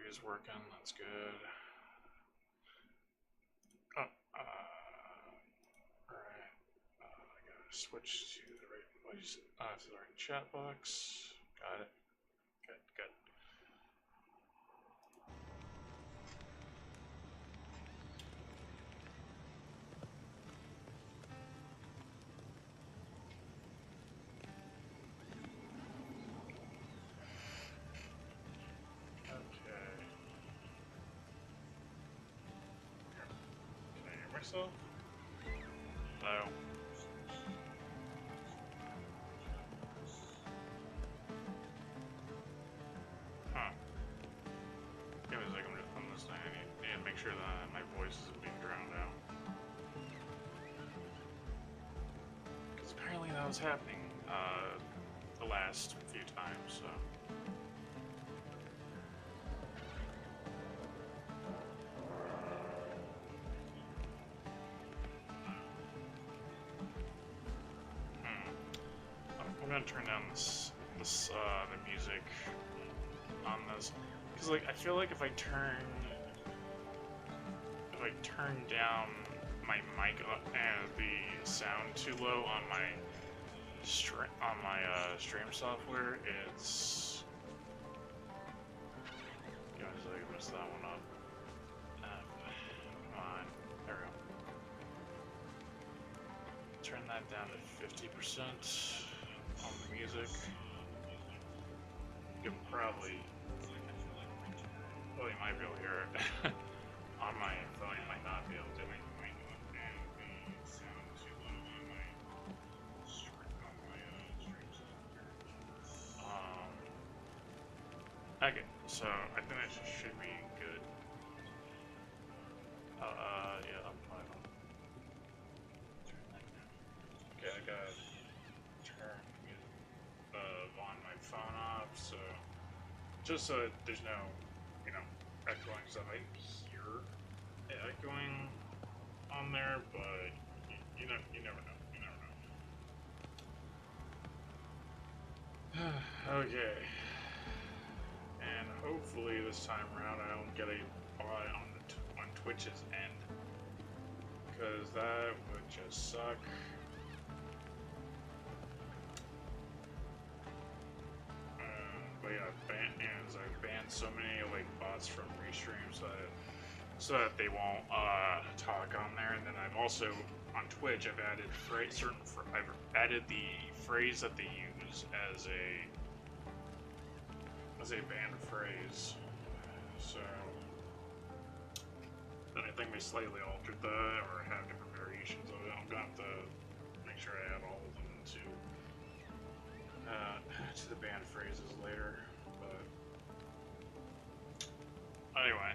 is working. That's good. Oh, alright. I gotta switch to the right voice. To the right chat box. Got it. Good, good. Myself? Hello. Huh. Give me a second on this thing. I need to make sure that my voice isn't being drowned out. Because apparently that was happening the last few times, so. I'm gonna turn down the music on this, because like I feel like if I turn down my mic and the sound too low on my stream software, it's guys, I messed that one up. Come on, there we go. Turn that down to 50%. On the music, you can probably might be able to hear it. On my phone, you might not be able to. Okay, so I think that should be good. Yeah, I'm fine. Okay, I got turn on my phone off, so just so there's no, echoing stuff. I hear echoing on there, but you never know. Okay, and hopefully this time around I don't get a bot on Twitch's end, because that would just suck. But yeah, I've banned so many bots from restreams so that they won't talk on there. And then I've also on Twitch I've added I've added the phrase that they use as a banned phrase. So then I think they slightly altered that or have different variations of it. I'm gonna have to make sure I add all of them to the banned phrases later, but anyway.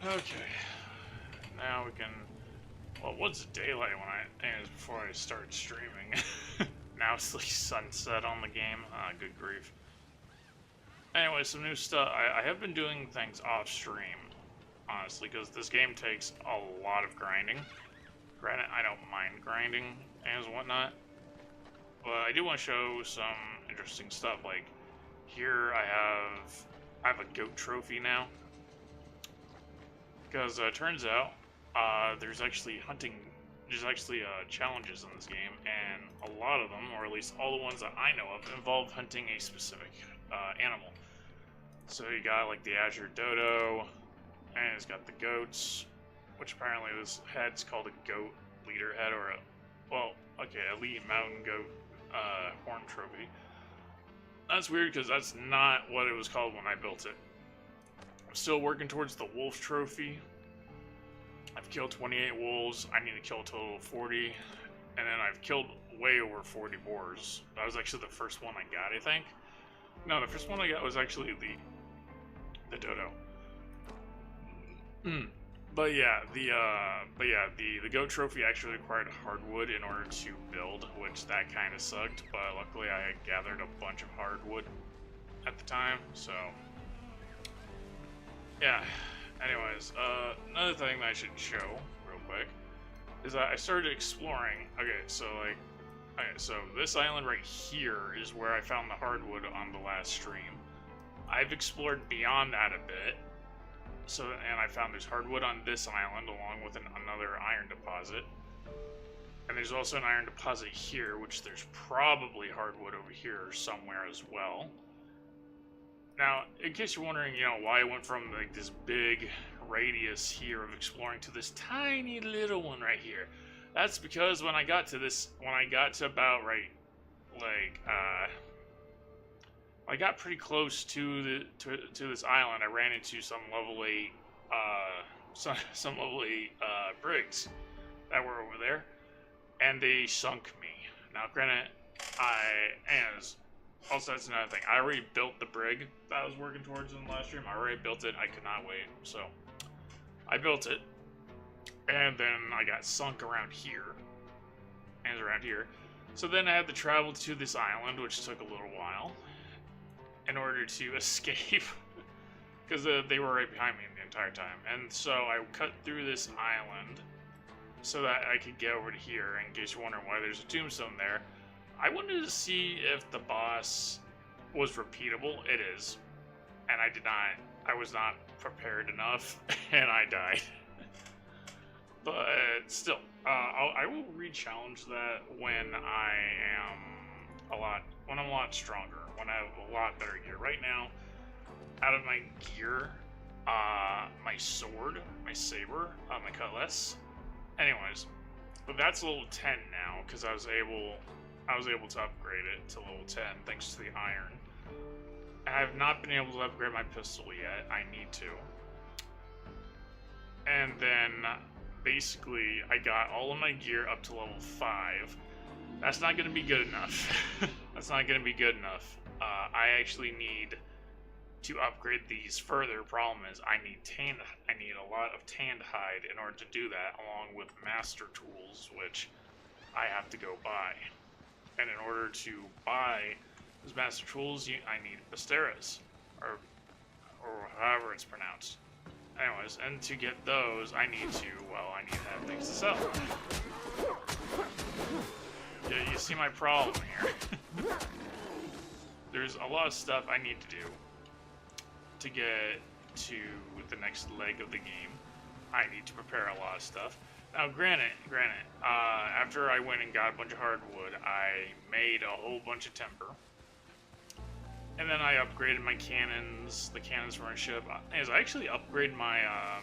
Okay, now we can. Well, what's daylight before I start streaming? Now it's like sunset on the game. Good grief. Anyway, some new stuff. I have been doing things off stream, honestly, because this game takes a lot of grinding. Granted, I don't mind grinding and whatnot. But I do want to show some interesting stuff. Like here, I have a goat trophy now, because it turns out there's actually challenges in this game, and a lot of them, or at least all the ones that I know of, involve hunting a specific animal. So you got like the Azure Dodo, and it's got the goats, which apparently this head's called a goat leader head, or elite mountain goat horn trophy. That's weird because that's not what it was called when I built it. I'm still working towards the wolf trophy. I've killed 28 wolves. I need to kill a total of 40, and then I've killed way over 40 boars. That was actually the first one I got, I think. No, the first one I got was actually the dodo. But yeah, the goat trophy actually required hardwood in order to build, which that kind of sucked. But luckily, I had gathered a bunch of hardwood at the time, so yeah. Anyways, another thing that I should show real quick is that I started exploring. So this island right here is where I found the hardwood on the last stream. I've explored beyond that a bit. So, and I found there's hardwood on this island along with another iron deposit. And there's also an iron deposit here, which there's probably hardwood over here somewhere as well. Now, in case you're wondering, you know, why I went from like this big radius here of exploring to this tiny little one right here, that's because when I got to about I got pretty close to this island, I ran into some level 8 some level 8 brigs that were over there, and they sunk me. Now, granted, also, that's another thing. I already built the brig that I was working towards in the last stream. I already built it. I could not wait. So, I built it. And then I got sunk around here. And around here. So then I had to travel to this island, which took a little while. In order to escape. Because they were right behind me the entire time. And so I cut through this island. So that I could get over to here. In case you're wondering why there's a tombstone there. I wanted to see if the boss was repeatable. It is. And I was not prepared enough, and I died. But still, I will re-challenge that when I'm a lot stronger, when I have a lot better gear. Right now, out of my gear, my sword, my saber, my cutlass. Anyways, but that's level 10 now, because I was able to upgrade it to level 10 thanks to the iron. I have not been able to upgrade my pistol yet. I need to. And then, basically, I got all of my gear up to level 5. That's not going to be good enough. That's not going to be good enough. I actually need to upgrade these further. Problem is, I need a lot of tanned hide in order to do that, along with master tools, which I have to go buy. And in order to buy those master tools, I need Basteras, or however it's pronounced. Anyways, and to get those, I need to have things to sell. Yeah, you see my problem here. There's a lot of stuff I need to do to get to the next leg of the game. I need to prepare a lot of stuff. Now, granted, after I went and got a bunch of hardwood, I made a whole bunch of timber. And then I upgraded my cannons, the cannons for my ship. I actually upgraded my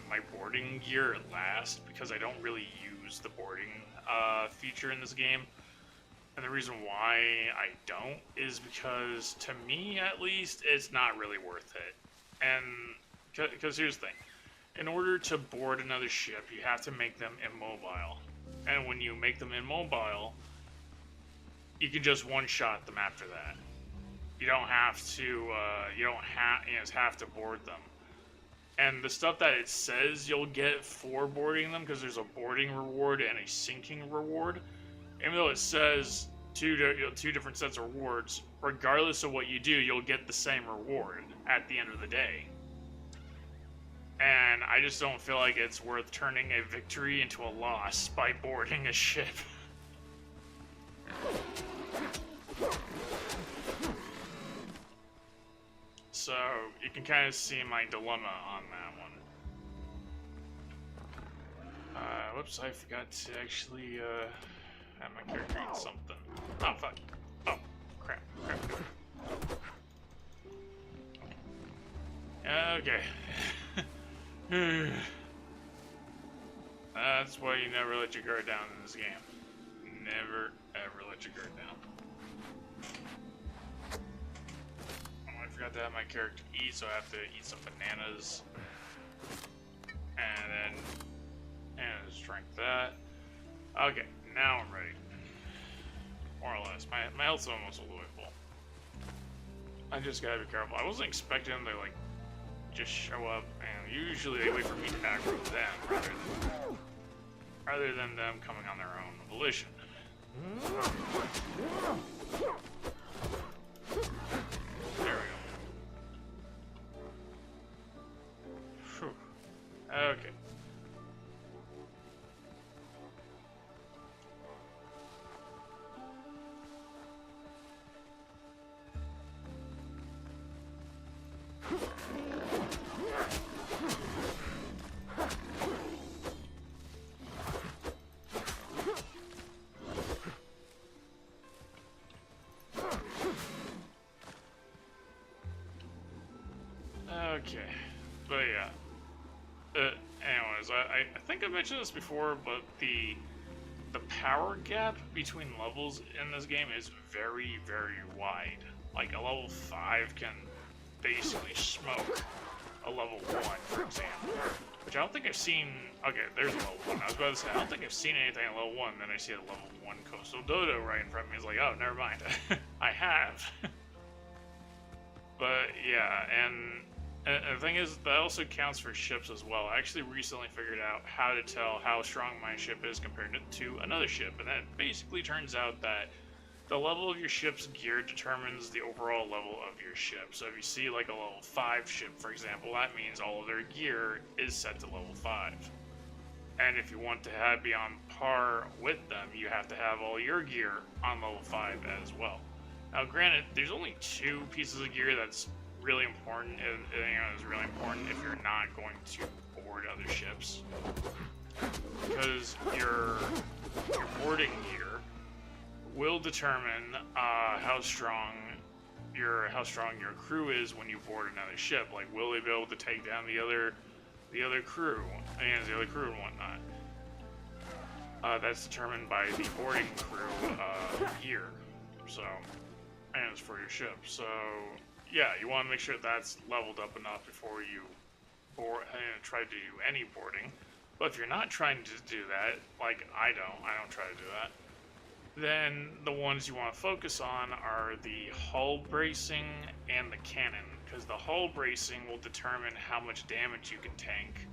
my boarding gear at last, because I don't really use the boarding feature in this game. And the reason why I don't is because, to me at least, it's not really worth it. And, because here's the thing. In order to board another ship, you have to make them immobile. And when you make them immobile, you can just one-shot them after that. You don't have to, have to board them. And the stuff that it says you'll get for boarding them, because there's a boarding reward and a sinking reward, even though it says two different sets of rewards, regardless of what you do, you'll get the same reward at the end of the day. And I just don't feel like it's worth turning a victory into a loss by boarding a ship. So, you can kind of see my dilemma on that one. Whoops, I forgot to actually, have my character eat something. Oh, fuck. Oh, crap. Okay. That's why you never let your guard down in this game. Never, ever let your guard down. Oh, I forgot to have my character eat, so I have to eat some bananas. And just drink that. Okay, now I'm ready. More or less. My health's almost all the way full. I just gotta be careful. I wasn't expecting them to, like, just show up, and usually they wait for me to aggro them rather than them coming on their own volition. There we go. Whew. Okay. Okay, but yeah. Anyways, I think I mentioned this before, but the power gap between levels in this game is very, very wide. Like, a level 5 can basically smoke a level 1, for example. Which I don't think I've seen... Okay, there's a level 1. I was about to say, I don't think I've seen anything at level 1, then I see a level 1 Coastal Dodo right in front of me. It's like, oh, never mind. I have. But, yeah, and the thing is, that also counts for ships as well. I actually recently figured out how to tell how strong my ship is compared to another ship, and that basically turns out that the level of your ship's gear determines the overall level of your ship. So if you see like a level 5 ship, for example, that means all of their gear is set to level 5. And if you want to be on par with them, you have to have all your gear on level 5 as well. Now granted, there's only 2 pieces of gear that's really important, and is really important if you're not going to board other ships, because your boarding gear will determine how strong your crew is when you board another ship. Like, will they be able to take down the other crew and whatnot? That's determined by the boarding crew gear. So, and it's for your ship. So, yeah, you want to make sure that's leveled up enough before you try to do any boarding. But if you're not trying to do that, like I don't try to do that, then the ones you want to focus on are the hull bracing and the cannon, because the hull bracing will determine how much damage you can tank,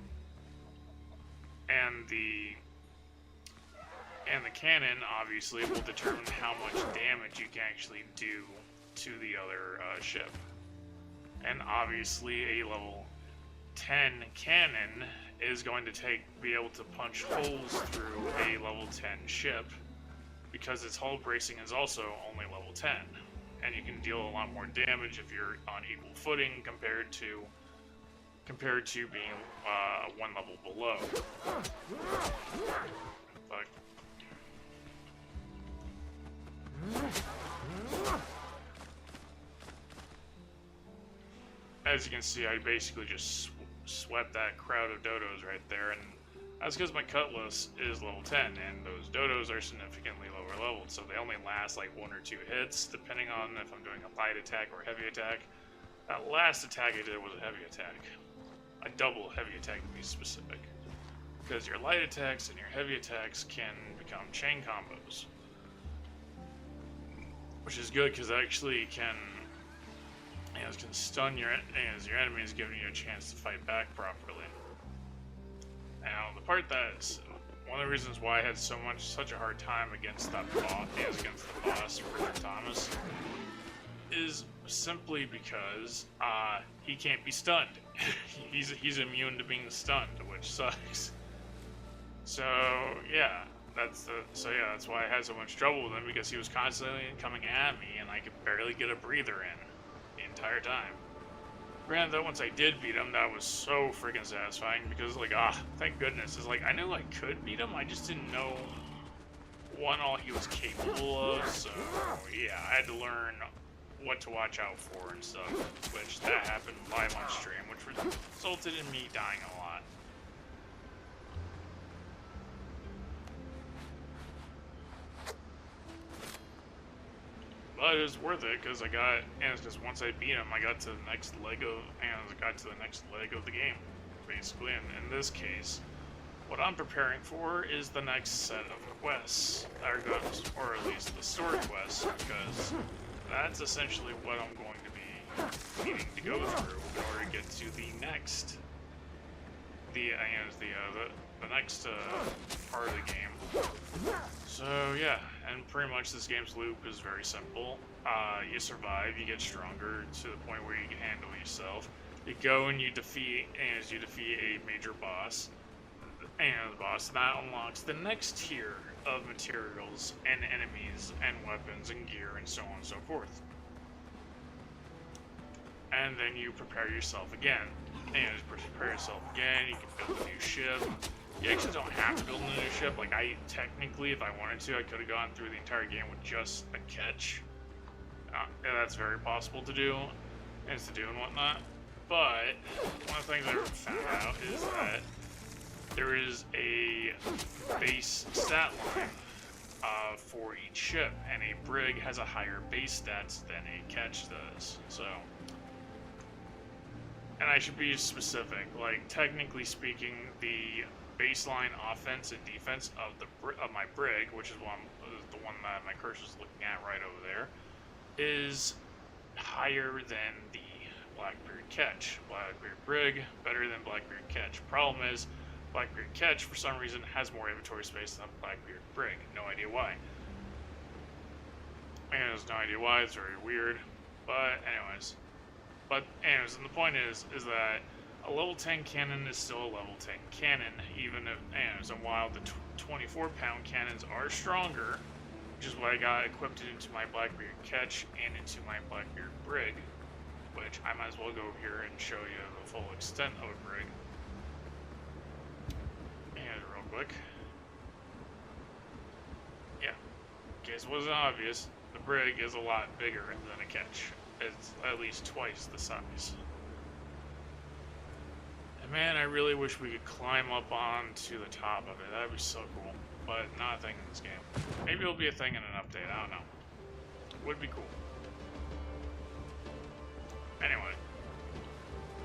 and the cannon obviously will determine how much damage you can actually do to the other ship. And obviously a level 10 cannon is going to be able to punch holes through a level 10 ship, because its hull bracing is also only level 10, and you can deal a lot more damage if you're on equal footing compared to being 1 level below. But as you can see, I basically just swept that crowd of dodos right there, and that's because my cutlass is level 10, and those dodos are significantly lower leveled, so they only last like 1 or 2 hits, depending on if I'm doing a light attack or a heavy attack. That last attack I did was a heavy attack. A double heavy attack to be specific. Because your light attacks and your heavy attacks can become chain combos. Which is good, because it actually can stun your enemies, giving you a chance to fight back properly. Now, the part that's one of the reasons why I had such a hard time against the boss, Richard Thomas, is simply because he can't be stunned. he's immune to being stunned, which sucks. So yeah, that's why I had so much trouble with him, because he was constantly coming at me, and I could barely get a breather in the entire time. Granted, though, once I did beat him, that was so freaking satisfying, because, like, thank goodness. It's like, I knew I could beat him, I just didn't know all he was capable of, so, yeah, I had to learn what to watch out for and stuff, which that happened live on stream, which resulted in me dying a lot. But it was worth it, because once I beat him, I got to the next leg of the game, basically. And in this case, what I'm preparing for is the next set of quests, or at least the sword quests, because that's essentially what I'm going to be needing to go through in order to get to the next, next part of the game. So yeah, and pretty much this game's loop is very simple. You survive, you get stronger to the point where you can handle yourself. You go and you defeat a major boss, and the boss that unlocks the next tier of materials and enemies and weapons and gear and so on and so forth. and then you prepare yourself again. And you prepare yourself again, you can build a new ship. You actually don't have to build a new ship. Like, technically, if I wanted to, I could have gone through the entire game with just a catch. And that's very possible to do, and whatnot. But one of the things I found out is that there is a base stat line for each ship, and a brig has a higher base stats than a catch does. So, and I should be specific. Like, technically speaking, the baseline offense and defense of my brig, which is the one that my cursor is looking at right over there, is higher than the Blackbeard catch. Blackbeard brig better than Blackbeard catch. Problem is, Blackbeard catch for some reason has more inventory space than Blackbeard brig. No idea why. And there's no idea why. It's very weird. But anyways, and the point is that a level 10 cannon is still a level 10 cannon, even if, and while the 24-pound cannons are stronger, which is why I got equipped into my Blackbeard catch and into my Blackbeard brig, which I might as well go over here and show you the full extent of a brig. And real quick. Yeah, in case it wasn't obvious, the brig is a lot bigger than a catch. It's at least twice the size. And man, I really wish we could climb up onto the top of it. That'd be so cool. But not a thing in this game. Maybe it'll be a thing in an update, I don't know. Would be cool. Anyway.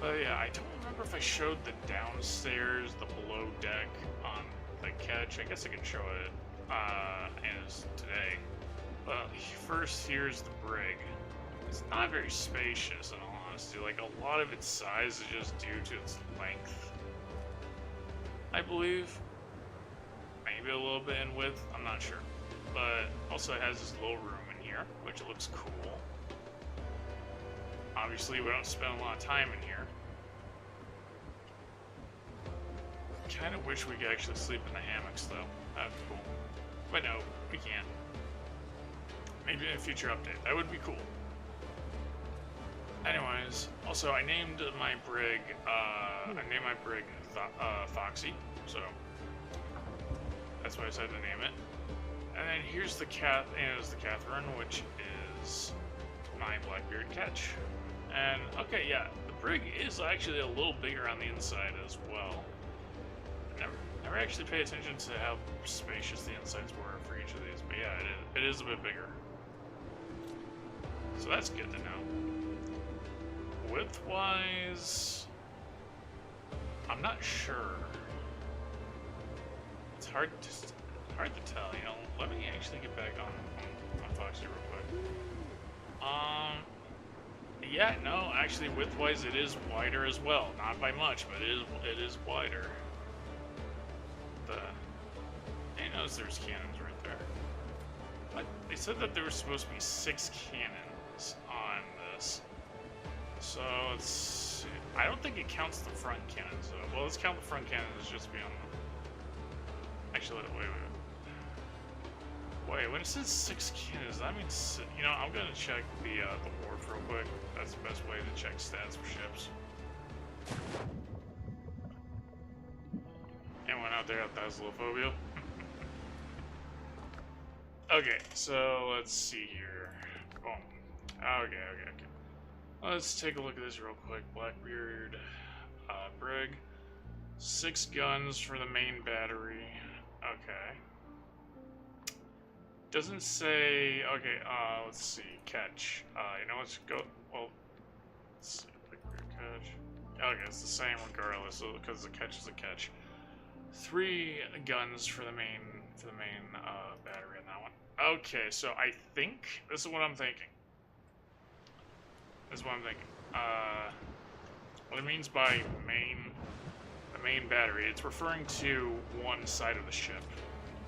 But yeah, I don't remember if I showed the downstairs, the below deck on the catch. I guess I can show it as today. But first, here's the brig. It's not very spacious, in all honesty. Like, a lot of its size is just due to its length, I believe. Maybe a little bit in width, I'm not sure. But also it has this little room in here, which looks cool. Obviously, we don't spend a lot of time in here. Kind of wish we could actually sleep in the hammocks, though. That'd be cool. But no, we can't. Maybe in a future update. That would be cool. Anyways, also I named my brig, Foxy, so that's why I said to name it. And then here's the Catherine, which is my Blackbeard catch. And okay, yeah, the brig is actually a little bigger on the inside as well. Never actually paid attention to how spacious the insides were for each of these, but yeah, it is a bit bigger. So that's good to know. Width-wise, I'm not sure. It's hard to tell, you know. Let me actually get back on Foxy real quick. Yeah, no, actually, width-wise, it is wider as well. Not by much, but it is wider. I noticed there's cannons right there. But they said that there were supposed to be 6 cannons on this. So let's see. I don't think it counts the front cannons though. Well, let's count the front cannons just beyond them. Actually, wait. When it says 6 cannons, that means, you know, I'm gonna check the wharf real quick. That's the best way to check stats for ships. Anyone out there that has Phasmophobia? Okay, so let's see here. Boom. Okay. Let's take a look at this real quick. Blackbeard brig. 6 guns for the main battery. Okay. Doesn't say. Okay. Let's see. Catch. You know, let's go. Well, let's see. Blackbeard catch. Okay, it's the same regardless, because the catch is a catch. 3 guns for the main battery in that one. Okay, so I think this is what I'm thinking. What it means by the main battery, it's referring to one side of the ship.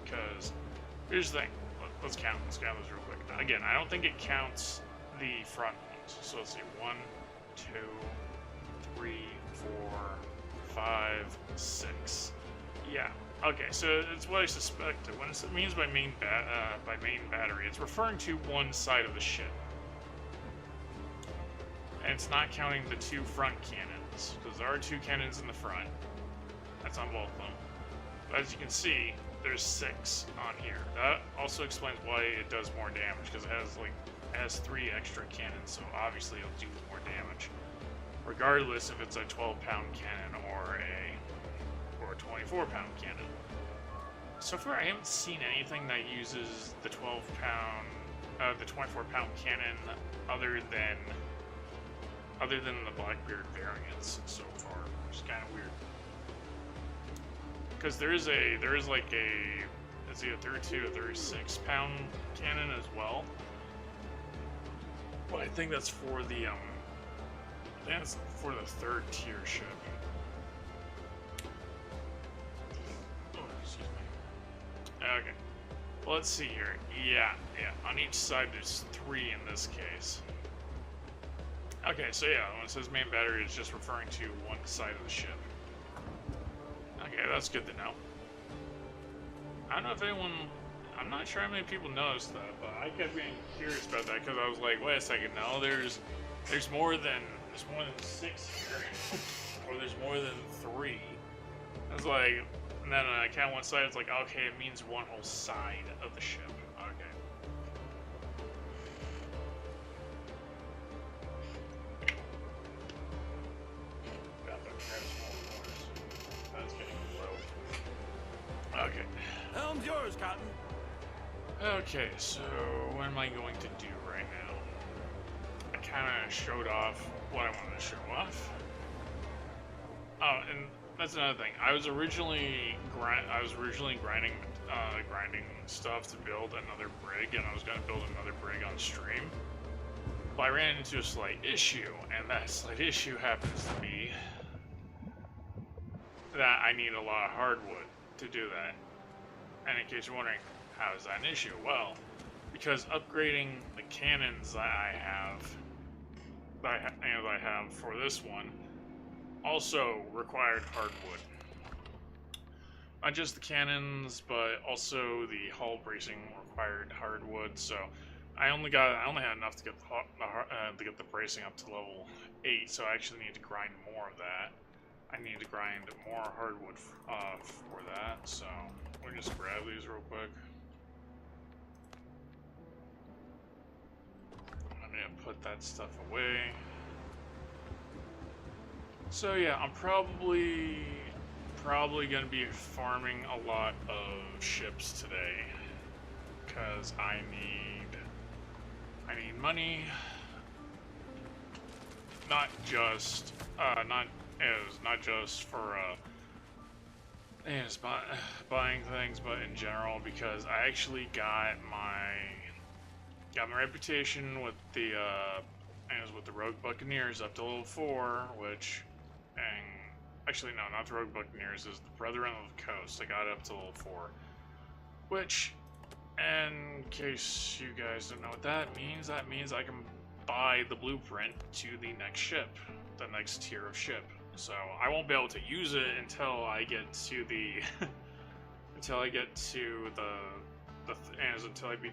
Because here's the thing. Let's count this real quick. Again, I don't think it counts the front ones. So let's see. 1, 2, 3, 4, 5, 6. Yeah. Okay, so it's what I suspected. When it means by main battery, it's referring to one side of the ship. And it's not counting the 2 front cannons, because there are 2 cannons in the front. That's on both of them. But as you can see, there's 6 on here. That also explains why it does more damage, because it has 3 extra cannons, so obviously it'll do more damage. Regardless if it's a 12-pound cannon or a 24-pound cannon. So far, I haven't seen anything that uses the 24-pound cannon other than the Blackbeard variants so far, which is kind of weird. Because there is like a, it's either 32 or 36-pound cannon as well. But I think that's for the third tier ship. Oh, excuse me. Okay. Well, let's see here. Yeah. On each side, there's 3 in this case. Okay, so yeah, when it says main battery, it's just referring to one side of the ship. Okay, that's good to know. I don't know if anyone... I'm not sure how many people noticed that, but I kept being curious about that because I was like, wait a second, no, there's more than 6 here, or there's more than 3. I was like, and then I count one side. It's like, okay, it means one whole side of the ship. Okay. Got the That's getting low. Okay. Helm's yours, Cotton. Okay, so what am I going to do right now? I kind of showed off what I wanted to show off. Oh, and that's another thing. I was originally grinding stuff to build another brig, and I was going to build another brig on stream. But I ran into a slight issue, and that slight issue happens to be that I need a lot of hardwood to do that. And in case you're wondering, how is that an issue? Well, because upgrading the cannons that I have for this one also required hardwood. Not just the cannons, but also the hull bracing required hardwood. So I only had enough to get the bracing up to level 8. So I actually need to grind more of that. I need to grind more hardwood for that. So let me just grab these real quick. I'm gonna put that stuff away. So yeah, I'm probably gonna be farming a lot of ships today because I need money, not just for buying things, but in general, because I actually got my reputation with the Rogue Buccaneers up to level 4, which, and actually no, not the Rogue Buccaneers, is the Brethren of the Coast. I got it up to level 4, which, in case you guys don't know what that means I can buy the blueprint to the next ship, the next tier of ship. So I won't be able to use it until I get to the until I beat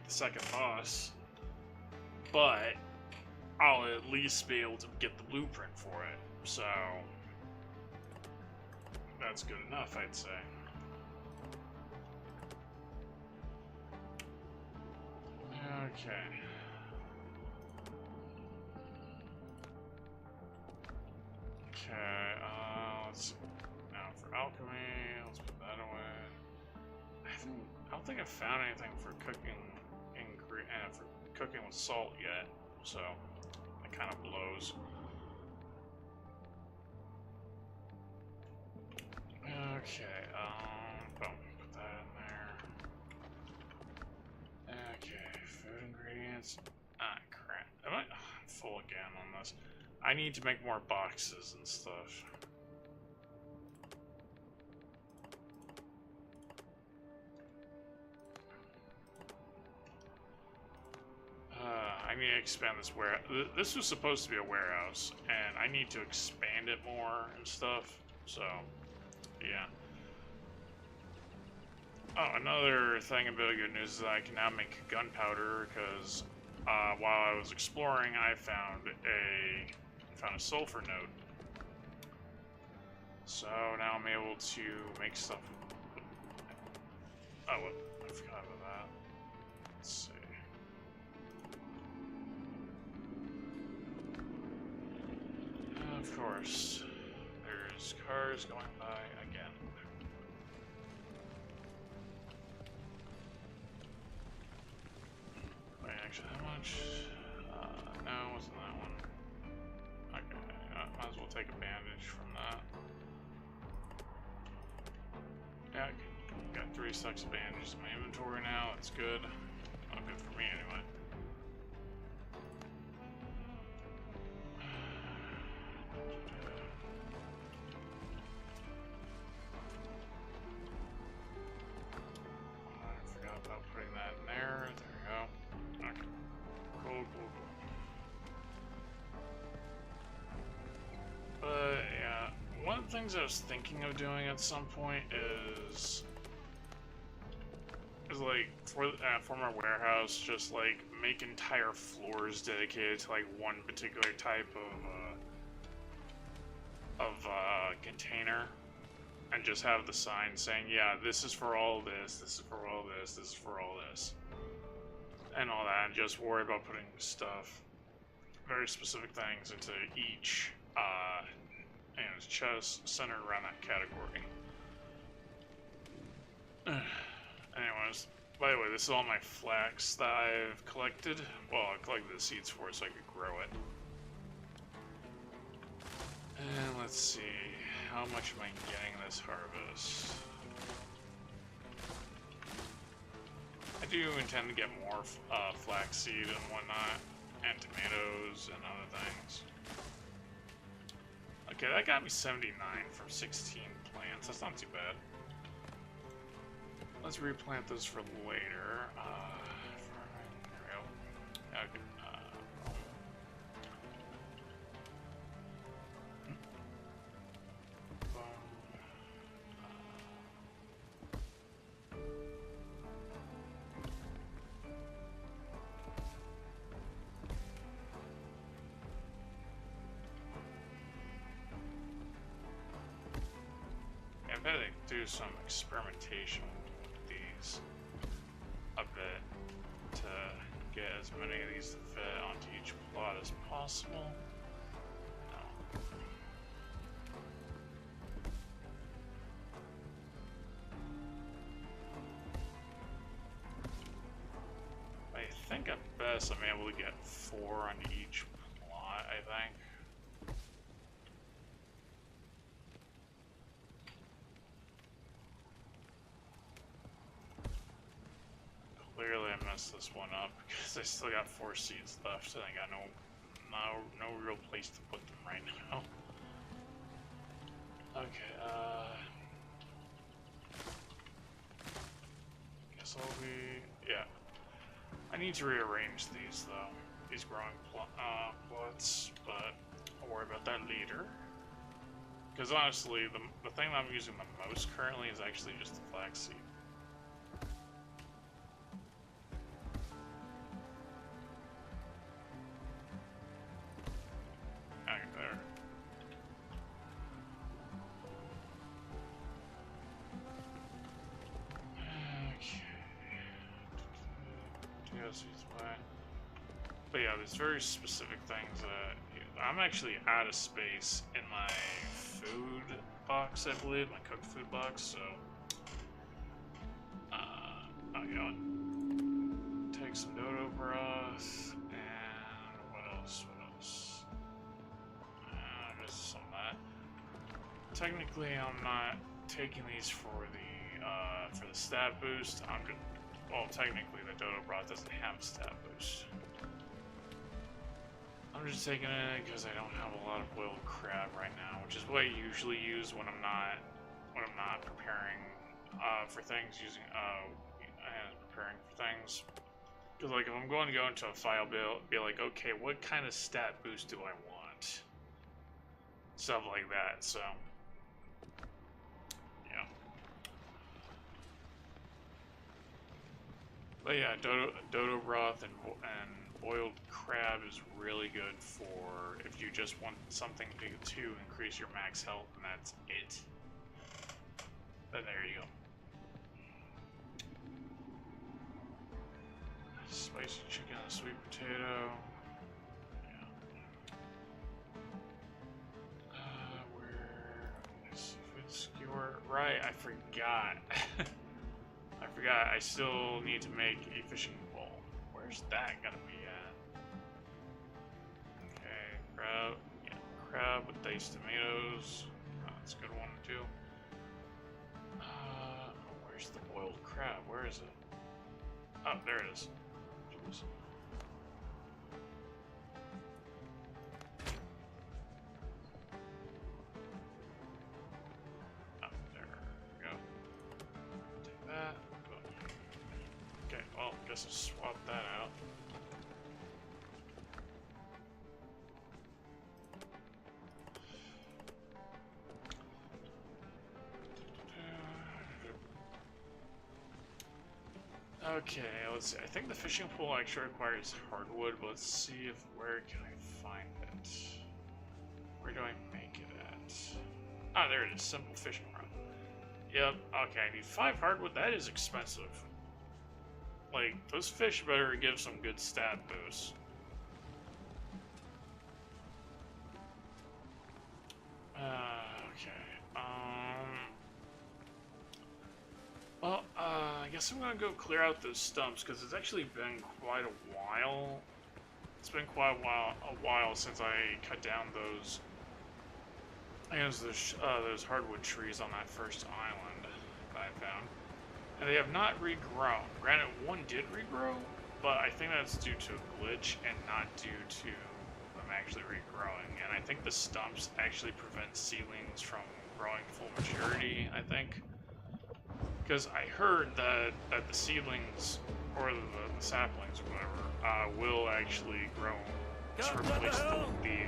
the second boss. But I'll at least be able to get the blueprint for it. So that's good enough, I'd say. Okay. Let's see. Now for alchemy, let's put that away. I don't think I've found anything for cooking for cooking with salt yet, so that kind of blows. Okay, boom, put that in there. Okay, food ingredients. Ah, crap. I'm full again on this. I need to make more boxes and stuff. I need to expand this warehouse. This was supposed to be a warehouse, and I need to expand it more and stuff. So, yeah. Oh, another thing, a bit of good news is that I can now make gunpowder, because while I was exploring, I found a found a sulfur node. So now I'm able to make stuff. Oh, I forgot about that. Let's see. Of course, there's cars going by again. Wait, actually, how much? No, wasn't that one. Okay, might as well take a bandage from that. Yeah, got 3 stacks of bandages in my inventory now. That's good. Not good for me anyway. I forgot about putting that in there. There we go. Okay. Cool, cool, cool. But yeah, one of the things I was thinking of doing at some point is like for my warehouse, just like make entire floors dedicated to like one particular type of container, and just have the sign saying, yeah, this is for all this, this is for all this, this is for all this, and all that, and just worry about putting stuff, very specific things into each chest centered around that category. Anyways, by the way, this is all my flax that I've collected. Well, I collected the seeds for it so I could grow it. And let's see, how much am I getting this harvest? I do intend to get more flaxseed and whatnot, and tomatoes and other things. Okay, that got me 79 from 16 plants. That's not too bad. Let's replant those for later. There we go. Okay. I bet they do some experimentation with these a bit to get as many of these to fit onto each plot as possible. No. I think at best I'm able to get 4 on each plot, I think. Clearly I messed this one up because I still got 4 seeds left and I got no real place to put them right now. Okay, guess I'll be, yeah. I need to rearrange these though, these growing plots, but I'll worry about that later. Because honestly, the thing that I'm using the most currently is actually just the flaxseed. But yeah, there's very specific things that I'm actually out of space in my food box, I believe, my cooked food box, so take some dodo broth, and what else, just some of that. Technically, I'm not taking these for the stat boost. Well, technically, the dodo broth doesn't have stat boost. I'm just taking it because I don't have a lot of boiled crab right now, which is what I usually use when I'm not preparing for things, preparing for things. Because like if I'm going to go into a file, be like, okay, what kind of stat boost do I want? Stuff like that. So yeah. But yeah, dodo broth and boiled crab is really good for if you just want something to increase your max health, and that's it. Then there you go. Spicy chicken and sweet potato. Yeah. Where is seafood skewer? Right, I forgot. I forgot. I still need to make a fishing pole. Where's that gonna be at? Okay, crab. Yeah, crab with diced tomatoes. Oh, that's a good one too. Where's the boiled crab? Where is it? Oh, there it is. Jeez. Oh, there we go. Take that. Okay, well, guess I'll swap that out. Okay, let's see. I think the fishing pole actually requires hardwood, but let's see if where can I find it? Where do I make it at? Ah, there it is. Simple fishing rod. Yep. Okay, I need 5 hardwood. That is expensive. Like, those fish better give some good stat boosts. Okay. Well, I guess I'm gonna go clear out those stumps because it's actually been quite a while. It's been quite a while since I cut down those. I guess those hardwood trees on that first island that I found, and they have not regrown. Granted, one did regrow, but I think that's due to a glitch and not due to them actually regrowing. And I think the stumps actually prevent seedlings from growing full maturity. I think. Because I heard that the seedlings, or the saplings, or whatever, will actually grow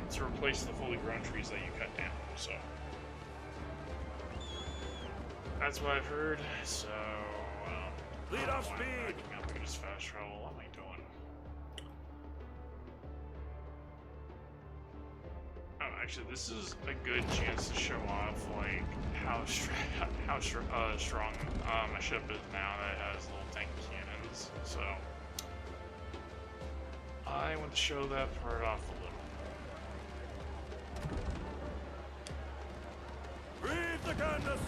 to replace the fully grown trees that you cut down. So that's what I've heard. So lead off speed. I can just fast travel. What am I doing? Oh, actually, this is a good chance to show off like how strong my ship is now that it has little tank cannons. So I want to show that part off a little. Breathe the kindness.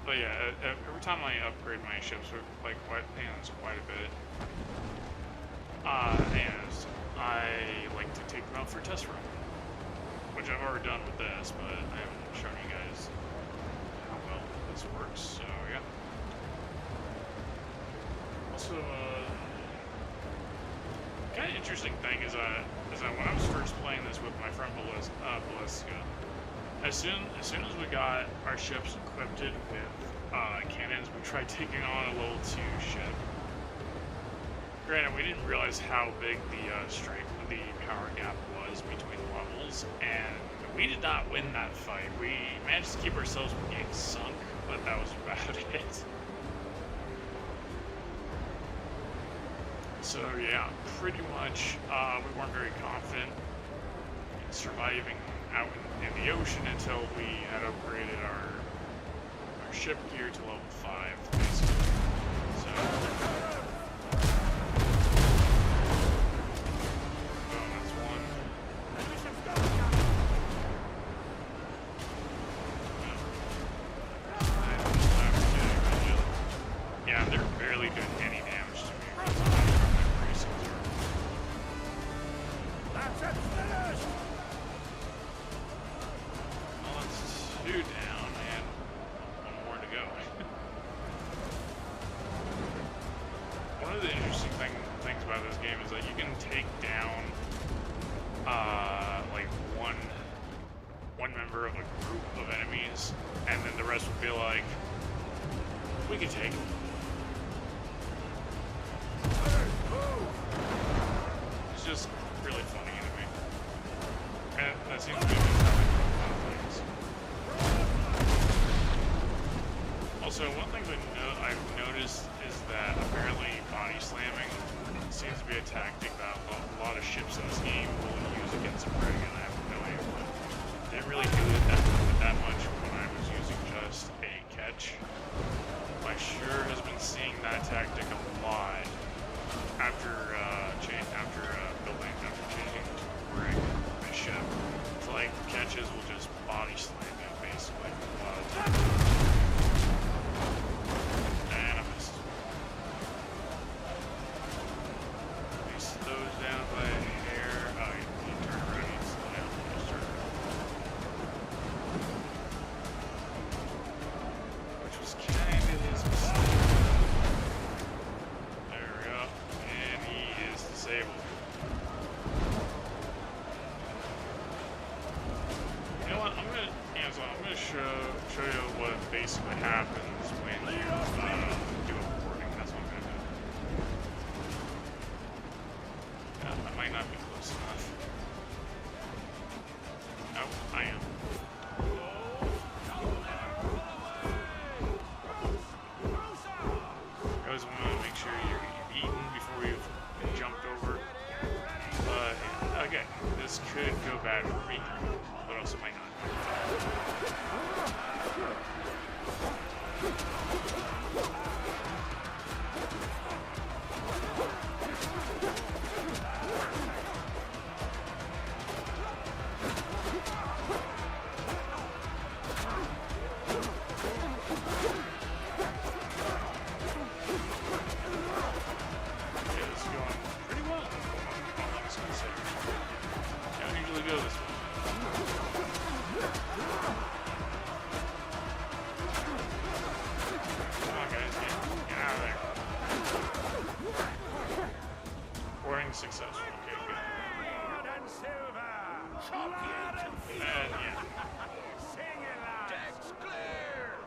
But yeah, every time I upgrade my ships, like quite a bit. And I like to take them out for a test run, which I've already done with this, but I haven't shown you guys how well this works. So yeah. Also, kind of interesting thing is that when I was first playing this with my friend Ballistica, as soon as we got our ships equipped with cannons, we tried taking on a level 2 ship. Granted, we didn't realize how big the strength of the power gap was between levels, and we did not win that fight. We managed to keep ourselves from getting sunk, but that was about it. So yeah, pretty much we weren't very confident in surviving out in the ocean until we had upgraded our ship gear to level 5, basically. So that's one. Yeah, they're barely doing any damage to me. That's it, finished. Well, that's 2 down and 1 more to go. One of the interesting things about this game is that you can take down like one member of a group of enemies, and then the rest will be like, we can take them. It's just really funny to me. And that seems to be how they do a lot of things. Also, one thing I've noticed is that apparently body slamming seems to be a tactic that a lot of ships in this game will use against a brig, and I have no idea why. Didn't really do it that much when I was using just a catch. I sure has been seeing that tactic a lot after changing to a brig, my ship. It's like catches will just body slam it basically a lot of times. And I missed. He slows down by a hair. Oh, you turn around and slow down. Just turn around. Which was kind of his mistake. There we go. And he is disabled. You know what? I'm gonna show you what basically happens when you do a boarding. That's what I'm gonna do. Yeah, I might not be close enough. Nope, I am. You always want to make sure you're eaten before you've jumped over. But yeah, okay, this could go bad for me, but also might not. Successful. Okay, good. Gold and silver. And yeah. Sing it loud. Decks clear.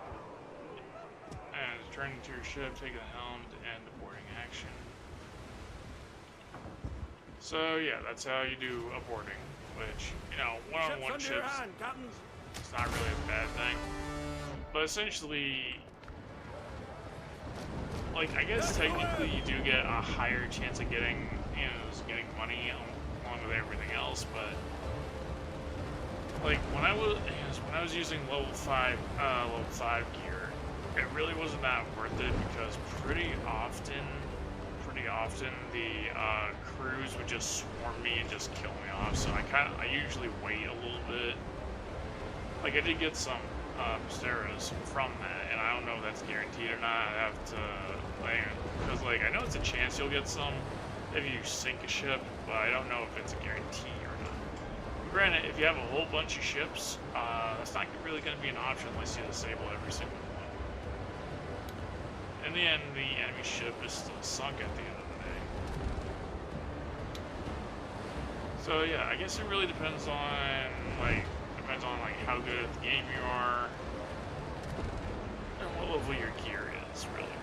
And return to your ship, take the helm to end the boarding action. So yeah, that's how you do a boarding, which, you know, one-on-one ships, it's not really a bad thing. But essentially, like, I guess technically you do get a higher chance of getting money along with everything else, but like when I was using level 5 gear, it really wasn't that worth it because pretty often the crews would just swarm me and just kill me off. So I usually wait a little bit. Like I did get some Pisteros from that, and I don't know if that's guaranteed or not. I have to, because like I know it's a chance you'll get some if you sink a ship, but I don't know if it's a guarantee or not. But granted, if you have a whole bunch of ships, that's not really going to be an option unless you disable every single one. In the end, the enemy ship is still sunk at the end of the day. So yeah, I guess it really depends on how good at the game you are and what level your gear is, really.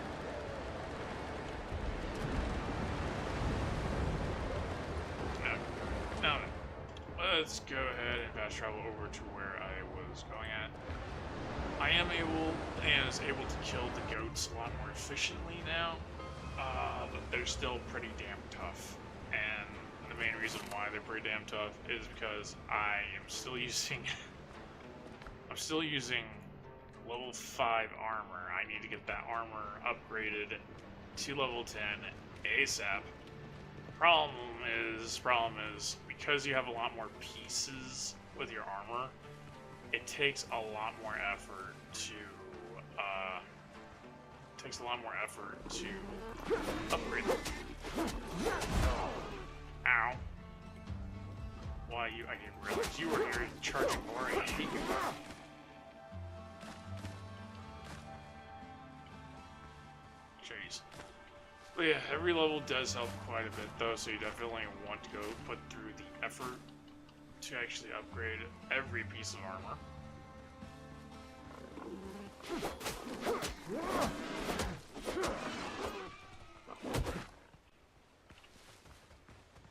Now, let's go ahead and fast travel over to where I was going at. I am able to kill the goats a lot more efficiently now, but they're still pretty damn tough. And the main reason why they're pretty damn tough is because I am still using level 5 armor. I need to get that armor upgraded to level 10 ASAP. Problem is because you have a lot more pieces with your armor, it takes a lot more effort to upgrade them. Ow. Why I didn't realize you were here charging more. I hate you. Jeez. But yeah, every level does help quite a bit though, so you definitely want to go put through the effort to actually upgrade every piece of armor.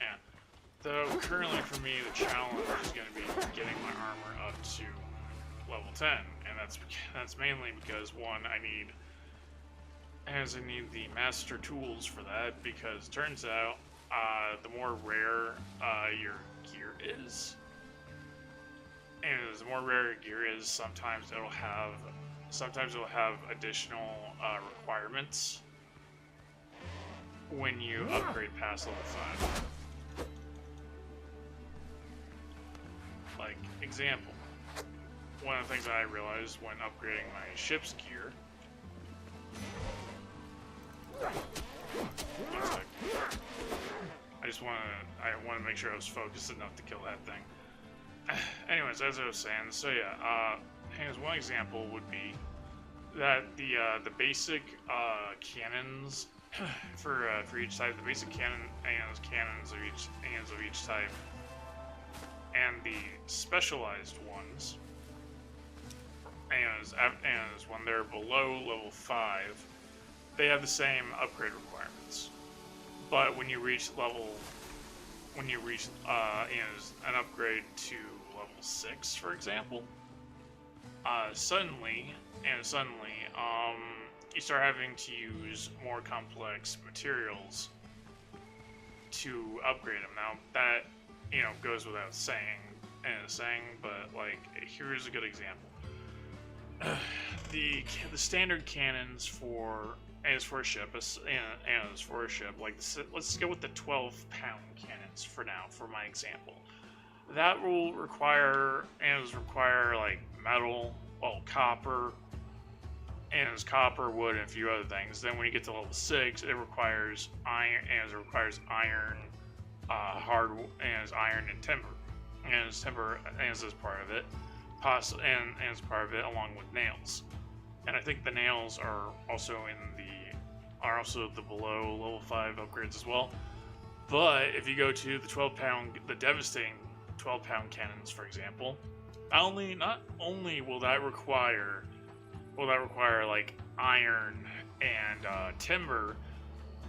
Yeah. Though currently for me the challenge is going to be getting my armor up to level 10, and that's mainly because one, I need as I need the master tools for that, because turns out the more rare your gear is, and the more rare your gear is, sometimes it'll have additional requirements when you upgrade past level 5. Like, example, one of the things I realized when upgrading my ship's gear. One sec. I want to make sure I was focused enough to kill that thing. Anyways, as I was saying, so yeah, here's one example would be that the basic cannons for each type, the basic cannons of each type, and the specialized ones, as when they're below level 5, they have the same upgrade requirements. But when you reach an upgrade to level 6, for example, suddenly, you start having to use more complex materials to upgrade them. Now that, goes without saying, but like, here's a good example. The standard cannons for a ship, like, let's go with the 12-pound cannons for now, for my example. That will require like metal, copper, wood, and a few other things. Then when you get to level 6, it requires iron, iron and timber, as part of it, as part of it, along with nails. And I think the nails are also the below level 5 upgrades as well. But if you go to the devastating 12-pound cannons, for example, not only will that require like iron and timber,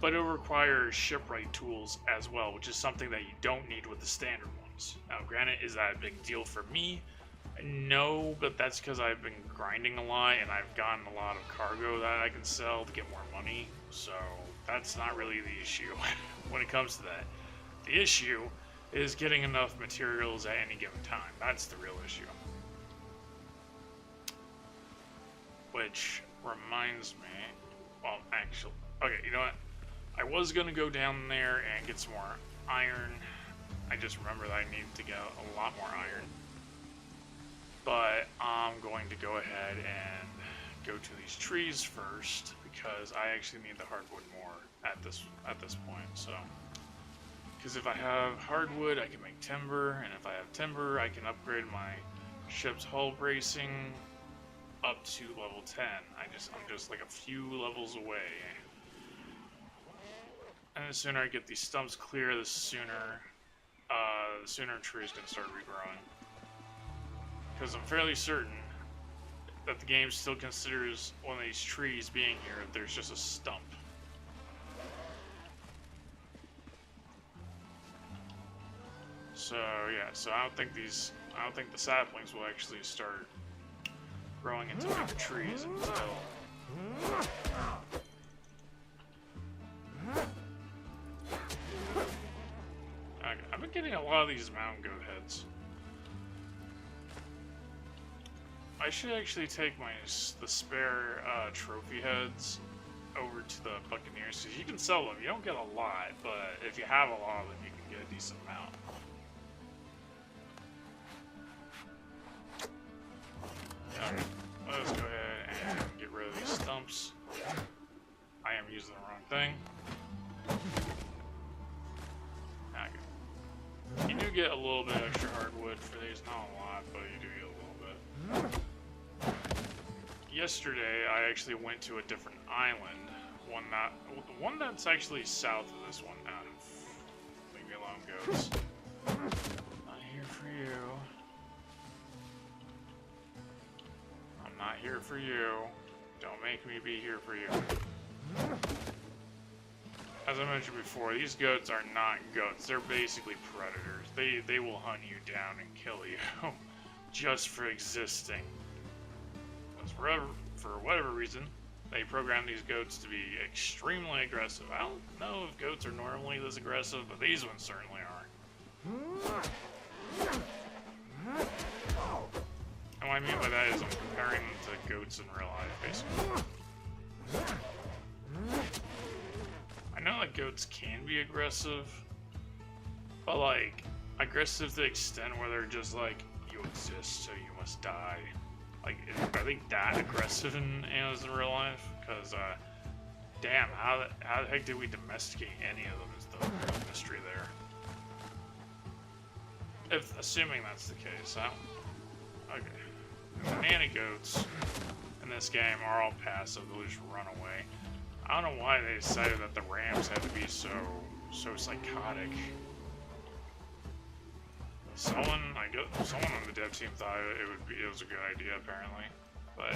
but it'll require shipwright tools as well, which is something that you don't need with the standard ones. Now, granted, is that a big deal for me? No, but that's because I've been grinding a lot and I've gotten a lot of cargo that I can sell to get more money, so that's not really the issue when it comes to that. The issue is getting enough materials at any given time. That's the real issue. Which reminds me, actually, okay, you know what? I was going to go down there and get some more iron. I just remembered that I need to get a lot more iron. But I'm going to go ahead and go to these trees first, because I actually need the hardwood more at this point. So, because if I have hardwood, I can make timber, and if I have timber, I can upgrade my ship's hull bracing up to level 10. I'm just like a few levels away. And the sooner I get these stumps clear, the sooner a tree is going to start regrowing. Because I'm fairly certain that the game still considers one of these trees being here if there's just a stump. So yeah, so I don't think the saplings will actually start growing into bigger trees until okay, I've been getting a lot of these mountain goat heads. I should actually take the spare trophy heads over to the Buccaneers, because you can sell them. You don't get a lot, but if you have a lot of them, you can get a decent amount. Yeah, let's go ahead and get rid of these stumps. I am using the wrong thing. Okay. You do get a little bit extra hardwood for these, not a lot, but you do get a little bit. Yesterday, I actually went to a different island, one that's actually south of this one. Leave me alone, goats. Not here for you. I'm not here for you. Don't make me be here for you. As I mentioned before, these goats are not goats. They're basically predators. They will hunt you down and kill you just for existing. For whatever reason, they program these goats to be extremely aggressive. I don't know if goats are normally this aggressive, but these ones certainly are. And what I mean by that is I'm comparing them to goats in real life, basically. I know that goats can be aggressive, but like, aggressive to the extent where they're just like, you exist, so you must die. Like, are they that aggressive in animals in real life? Because, damn, how the heck did we domesticate any of them is the real mystery there. Assuming that's the case, okay. The banana goats in this game are all passive, they'll just run away. I don't know why they decided that the rams had to be so psychotic. Someone on the dev team thought it was a good idea, apparently. But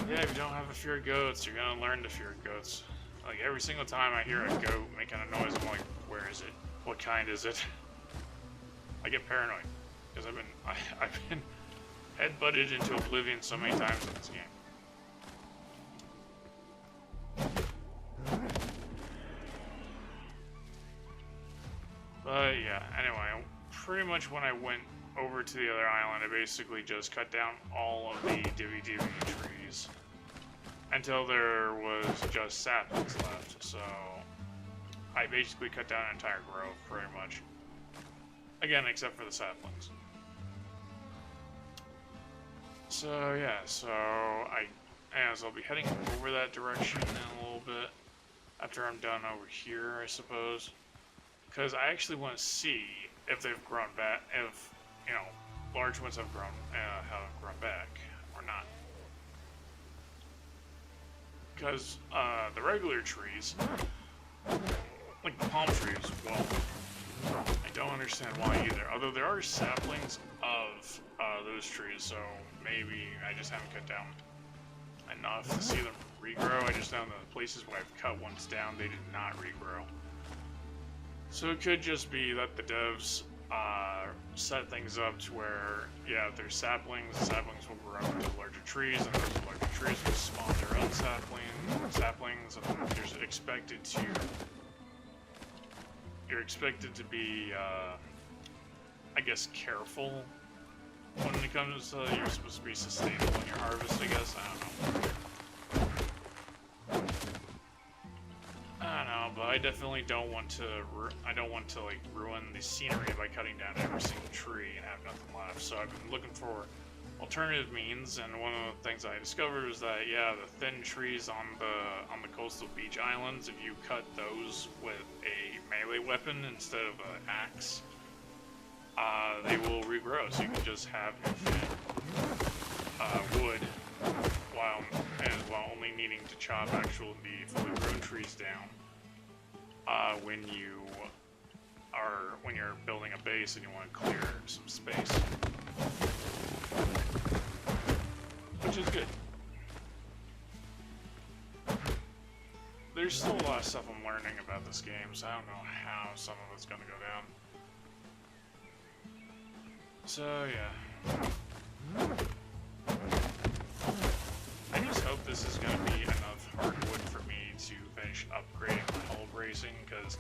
yeah, if you don't have a fear of goats, you're gonna learn to fear goats. Like every single time I hear a goat making a noise, I'm like, where is it? What kind is it? I get paranoid because I've been headbutted into oblivion so many times in this game. But yeah, anyway, pretty much when I went over to the other island, I basically just cut down all of the divvy trees until there was just saplings left. So I basically cut down an entire grove, pretty much. Again, except for the saplings. So yeah, I'll be heading over that direction in a little bit after I'm done over here, I suppose. Because I actually want to see if they've grown back, if, you know, large ones haven't grown back or not. Because the regular trees, like the palm trees, well, I don't understand why either. Although there are saplings of those trees, so maybe I just haven't cut down enough to see them regrow. I just found the places where I've cut ones down, they did not regrow. So it could just be that the devs set things up to where, yeah, if there's saplings, the saplings will grow into larger trees, and those larger trees will spawn their own saplings, and you're expected to be, I guess, careful when it comes to, you're supposed to be sustainable in your harvest, I guess, I don't know. But I definitely don't want to, like, ruin the scenery by cutting down every single tree and have nothing left. So I've been looking for alternative means, and one of the things I discovered was that, yeah, the thin trees on the coastal beach islands, if you cut those with a melee weapon instead of an axe, they will regrow. So you can just have infinite wood while only needing to chop the fully grown trees down. When you're building a base and you want to clear some space, which is good. There's still a lot of stuff I'm learning about this game, so I don't know how some of it's gonna go down. So yeah, I just hope this is gonna be enough hardwood for me to finish upgrading my hull bracing, because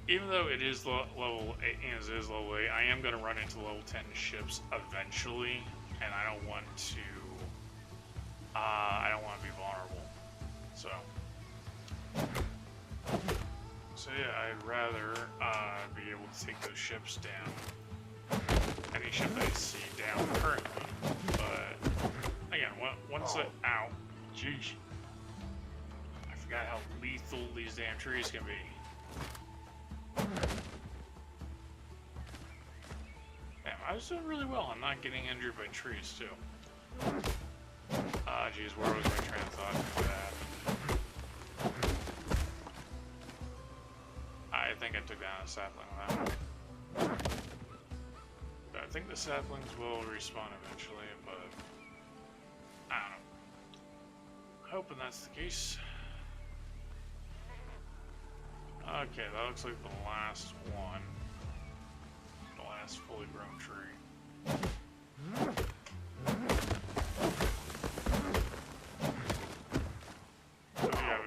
even though it is level 8, I am going to run into level 10 ships eventually, and I don't want to be vulnerable. So yeah, I'd rather be able to take those ships down, any ship I see down currently. But again, once it's out, jeez, I forgot how lethal these damn trees can be. Damn, I was doing really well. I'm not getting injured by trees, too. Geez, where was my train of thought before that happened? I think I took down a sapling with that one. So I think the saplings will respawn eventually, but I don't know. Hoping that's the case. Okay, that looks like the last one. The last fully grown tree.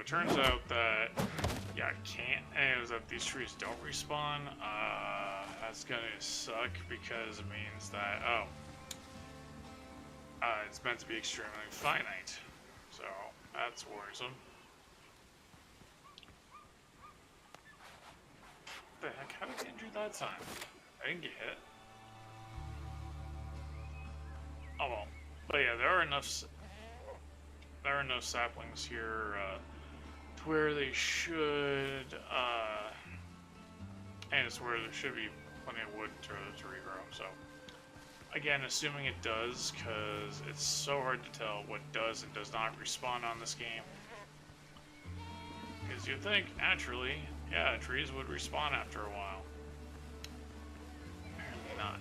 turns out that, yeah, I can't, and it was that these trees don't respawn. That's gonna suck because it means that, it's meant to be extremely finite. So, that's worrisome. What the heck? How did I get injured that time? I didn't get hit. Oh well. But yeah, there are enough saplings here to where they should, and it's where there should be plenty of wood to regrow. So, again, assuming it does, because it's so hard to tell what does and does not respawn on this game. Because you'd think, naturally, yeah, trees would respawn after a while. Apparently not.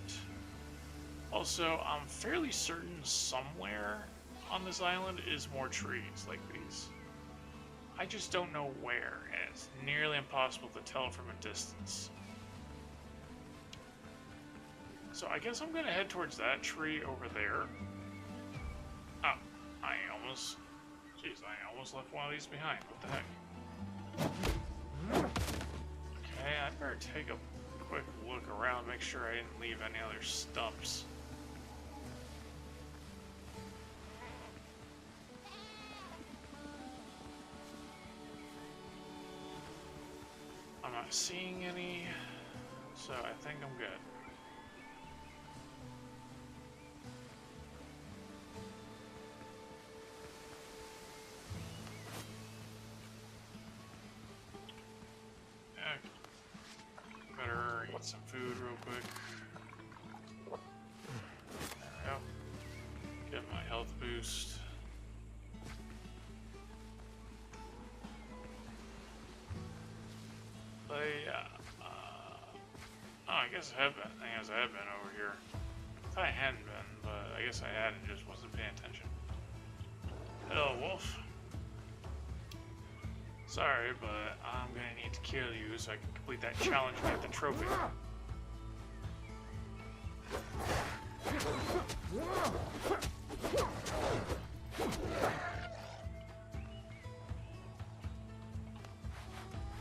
Also, I'm fairly certain somewhere on this island is more trees like these. I just don't know where, and it's nearly impossible to tell from a distance. So I guess I'm gonna head towards that tree over there. Oh, I almost left one of these behind. What the heck? Okay, I better take a quick look around, make sure I didn't leave any other stumps. I'm not seeing any, so I think I'm good. Better eat some food real quick. There we go. Get my health boost. But yeah, oh, I guess I have been. I guess I have been over here. I thought I hadn't been, but I guess I had and just wasn't paying attention. Hello, wolf. Sorry, but I'm gonna need to kill you so I can complete that challenge and get the trophy.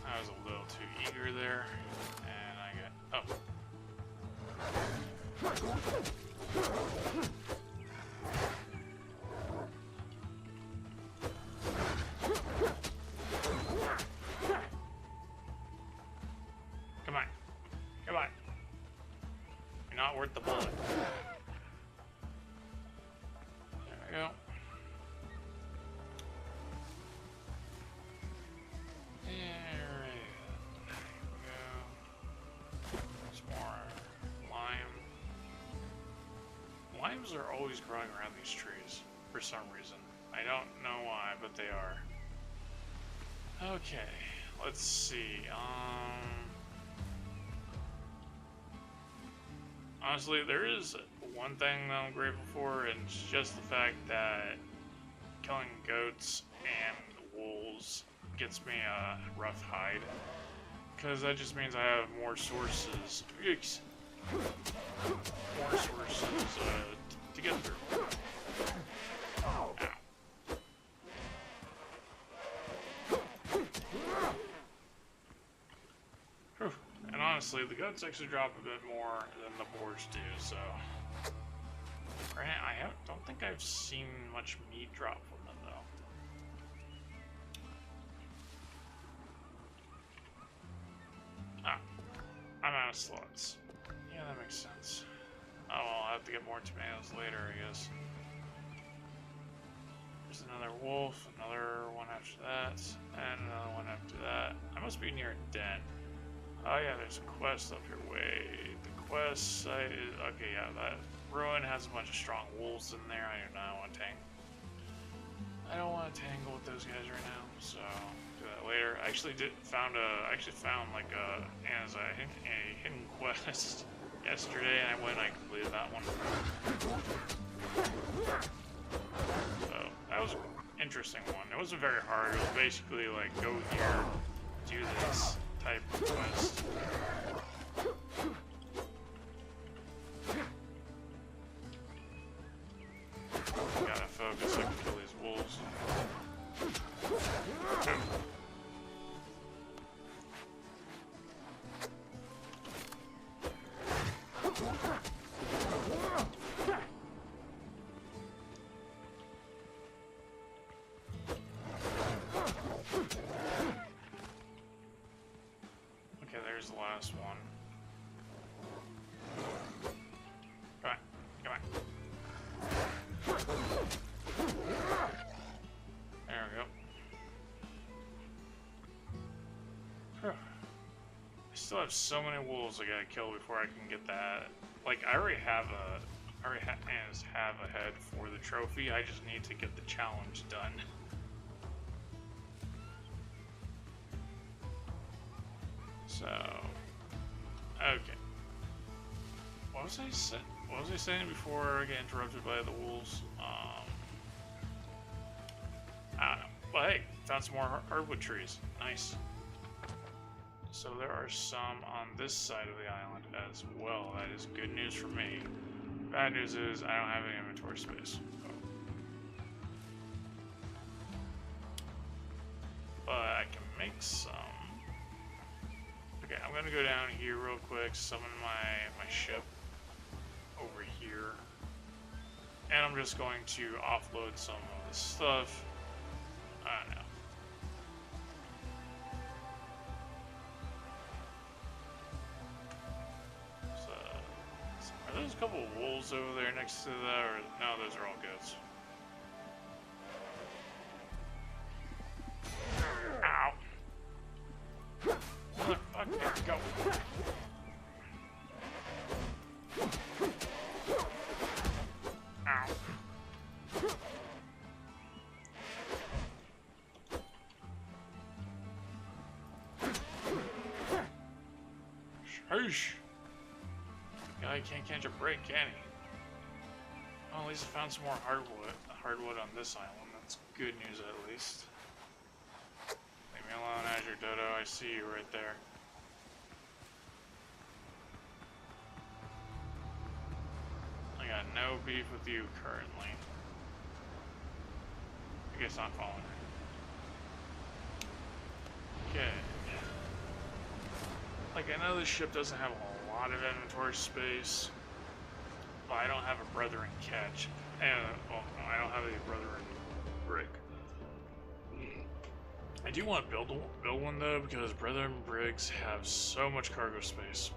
I was a little too eager there, and I got... oh. Come on. Come on. You're not worth the bullet. There we go. Limes are always growing around these trees for some reason. I don't know why, but they are. Okay, let's see. Honestly, there is one thing that I'm grateful for, and it's just the fact that killing goats and wolves gets me a rough hide, because that just means I have more sources. Yikes. More sources to get through. Ow. Whew. And honestly, the goats actually drop a bit more than the boars do, so... I don't think I've seen much meat drop from them, though. Ah. I'm out of slots. Yeah, that makes sense. Oh, well, I'll have to get more tomatoes later, I guess. There's another wolf, another one after that, and another one after that. I must be near a den. Oh yeah, there's a quest up here. Wait, the quest site is... okay, yeah, that ruin has a bunch of strong wolves in there. I do not want to tangle. I don't want to tangle with those guys right now, so do that later. I actually found like as a hidden quest yesterday, and I went and I completed that one. So that was an interesting one. It wasn't very hard. It was basically like go here, do this type of quest. Gotta focus so I can kill these wolves. there's the last one. Come on, come on. There we go. Whew. I still have so many wolves I gotta kill before I can get that. Like, I already have a head for the trophy. I just need to get the challenge done. So, okay. What was I saying before I get interrupted by the wolves? I don't know. But hey, found some more hardwood trees. Nice. So there are some on this side of the island as well. That is good news for me. Bad news is I don't have any inventory space. But I can make some. Okay, I'm gonna go down here real quick, summon my ship over here. And I'm just going to offload some of the stuff. I don't know. Are those a couple of wolves over there next to that, or no, those are all goats? Ow! Motherfucker, go! Ow! Sheesh! Guy can't catch a break, can he? Well, at least I found some more hardwood on this island. That's good news, at least. Leave me alone, Azure Dodo. I see you right there. I got no beef with you currently. I guess I'm following her. Okay. Like, I know this ship doesn't have a lot of inventory space, but I don't have a Brethren catch, and well, no, I don't have a Brethren brig. I do want to build one though, because Brethren brigs have so much cargo space.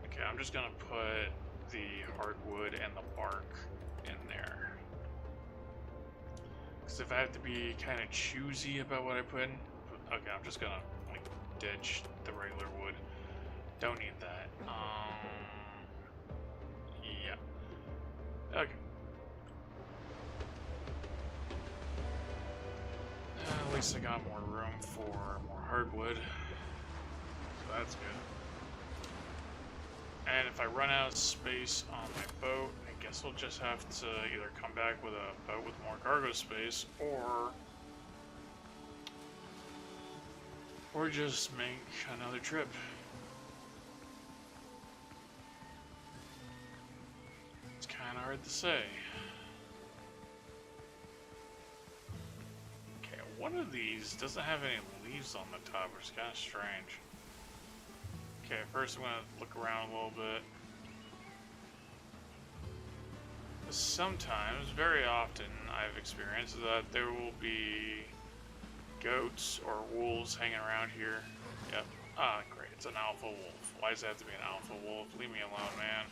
Okay, I'm just gonna put the hardwood and the bark in there, because if I have to be kind of choosy about what I put in, okay, I'm just gonna like ditch the regular wood. Don't need that. Yeah. Okay. At least I got more room for more hardwood. So that's good. And if I run out of space on my boat, I guess I'll just have to either come back with a boat with more cargo space, or just make another trip. It's kind of hard to say. Okay, one of these doesn't have any leaves on the top, which is kind of strange. Okay, first I'm going to look around a little bit. Sometimes, very often, I've experienced that there will be goats or wolves hanging around here. Yep. Ah, great. It's an alpha wolf. Why does it have to be an alpha wolf? Leave me alone, man.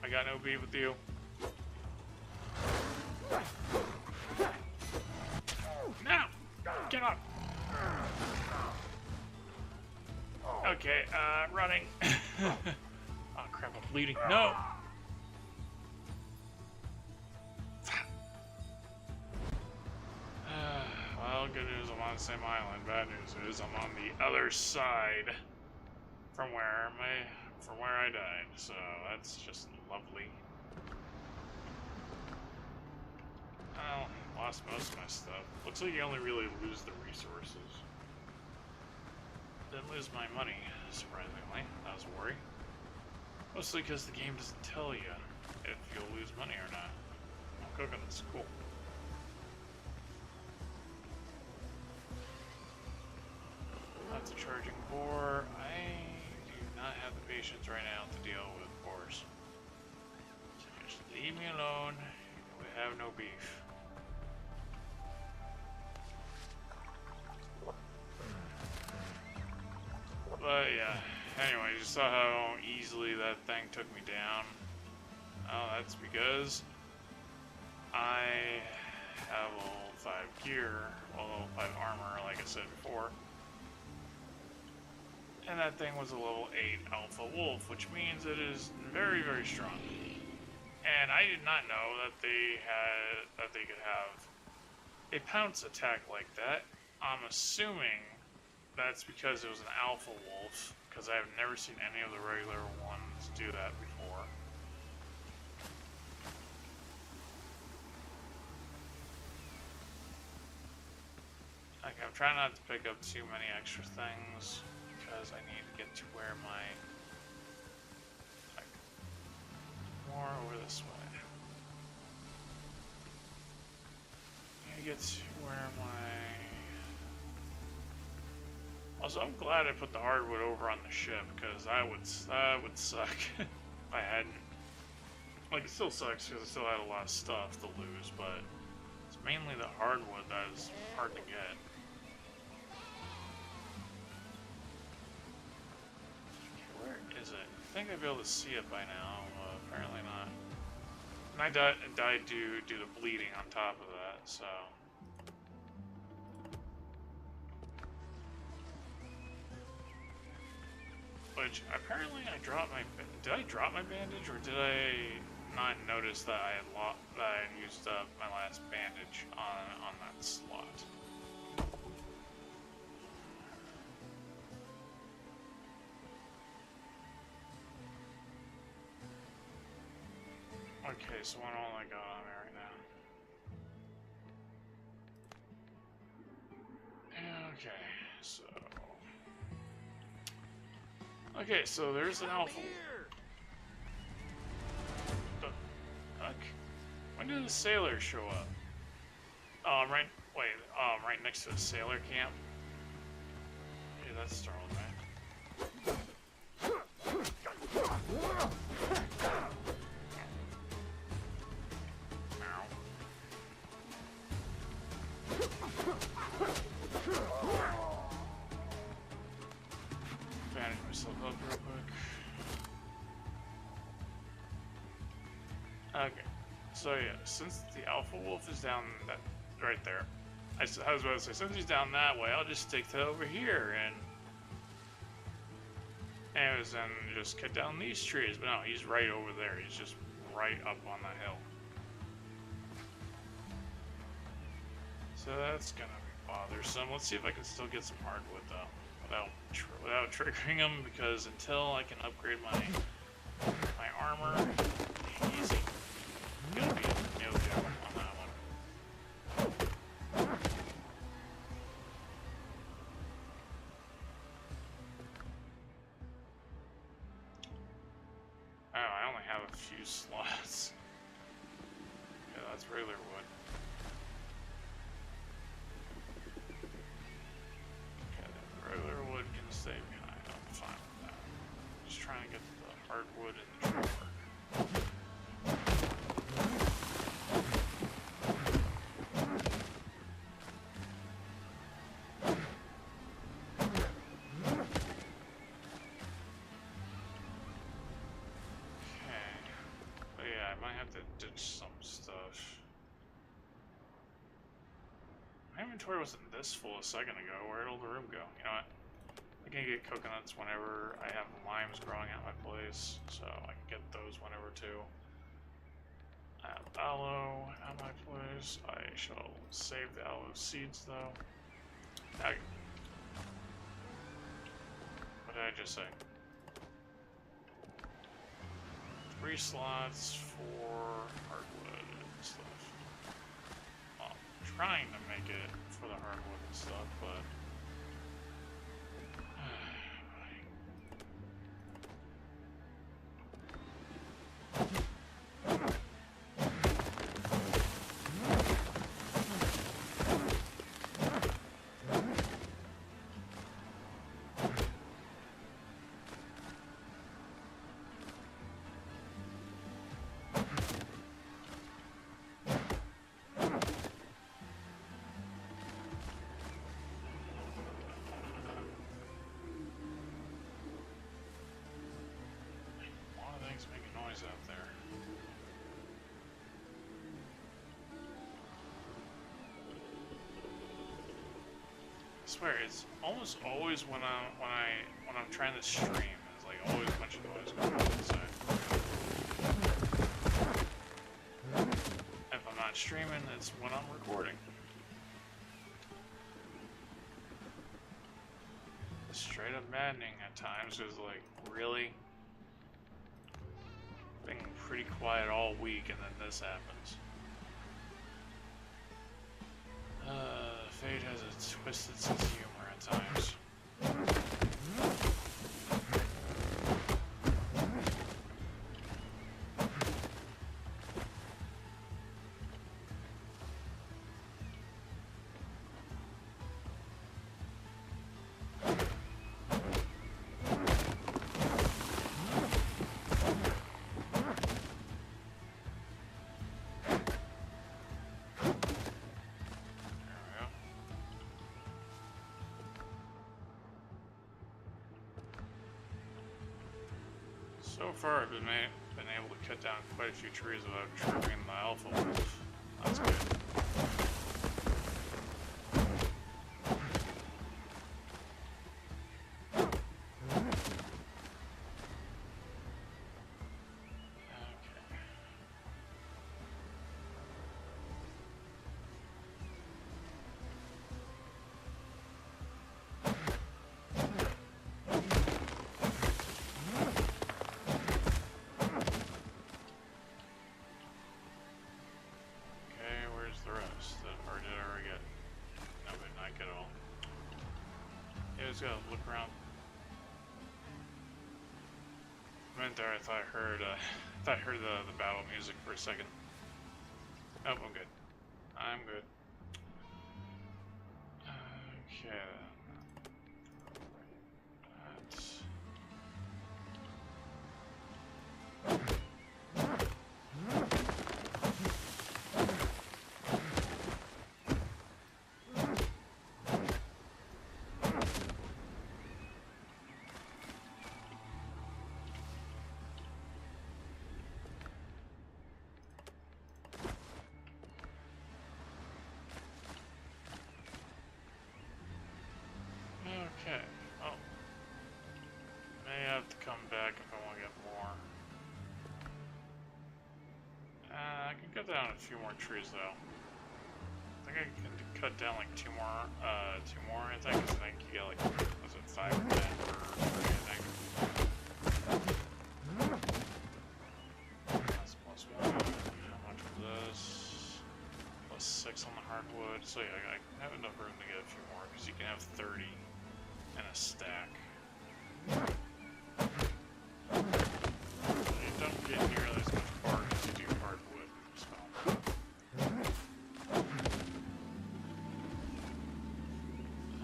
I got no beef with you. No! Get up! Okay, running. Oh crap, I'm bleeding. No! Well, good news, I'm on the same island. Bad news is I'm on the other side from where I died. So that's just lovely. Well, lost most of my stuff. Looks like you only really lose the resources. Didn't lose my money, surprisingly. That was a worry. Mostly because the game doesn't tell you if you'll lose money or not. Coconut's cool. That's a charging boar. I do not have the patience right now to deal with boars. So just leave me alone. We have no beef. But yeah, anyway, you saw how easily that thing took me down. Oh, that's because I have level 5 gear, well, level 5 armor, like I said before. And that thing was a level 8 Alpha Wolf, which means it is very, very strong. And I did not know that they could have a pounce attack like that. I'm assuming that's because it was an Alpha Wolf, because I have never seen any of the regular ones do that before. Like, I'm trying not to pick up too many extra things, because I need to get to where my... like, more over this way. I need to get to where my... Also, I'm glad I put the hardwood over on the ship, because that would suck if I hadn't. Like, it still sucks because I still had a lot of stuff to lose, but it's mainly the hardwood that is hard to get. Okay, where is it? I think I'd be able to see it by now, but apparently not. And I died due to bleeding on top of that, so... Which, apparently I dropped my... Did I drop my bandage, or did I not notice that I had used up my last bandage on that slot? Okay, so what all I got on me right now? Okay, so... Okay, so there's an alpha. The fuck? When did the sailors show up? Oh, right. Wait. Right next to the sailor camp. Yeah, that's Starling, right? Ow. Bandage myself up real quick. Okay, so yeah, since the Alpha Wolf is down that right there, I was about to say, since he's down that way, I'll just stick to over here and then just cut down these trees. But no, he's right over there. He's just right up on that hill. So that's gonna be bothersome. Let's see if I can still get some hardwood though, without triggering him, because until I can upgrade my armor, easy. Gonna be no joke on that one. Oh, I only have a few slots. Yeah, that's regular wood. Okay, the regular wood can stay behind. I'm fine with that. Just trying to get the hardwood in the drawer. Some stuff. My inventory wasn't this full a second ago. Where'd all the room go? You know what? I can get coconuts whenever I have limes growing at my place, so I can get those whenever too. I have aloe at my place. I shall save the aloe seeds though. Okay. What did I just say? 3 slots for hardwood and stuff. Well, I'm trying to make it for the hardwood and stuff, but... noise out there? I swear, it's almost always when I'm trying to stream, it's like always a bunch of noise going on inside. If I'm not streaming, it's when I'm recording. It's straight up maddening at times, because like, really? Been pretty quiet all week, and then this happens. Fate has a twisted sense of humor at times. So far, I've been able to cut down quite a few trees without triggering the alpha wolf. That's good. Just gotta look around. I went there. I thought I heard the battle music for a second. Oh, I'm good. I'm good. Okay. That's... Okay, well, may have to come back if I want to get more. I can cut down a few more trees though. I think I can cut down like two more, I think, 'cause I think you get like, was it 5 or 10 per tree, I think. That's plus 1, how much was this? Plus 6 on the hardwood, so yeah, I have enough room to get a few more, because you can have 30 in a stack. You don't get nearly as much bark as you do hardwood, so.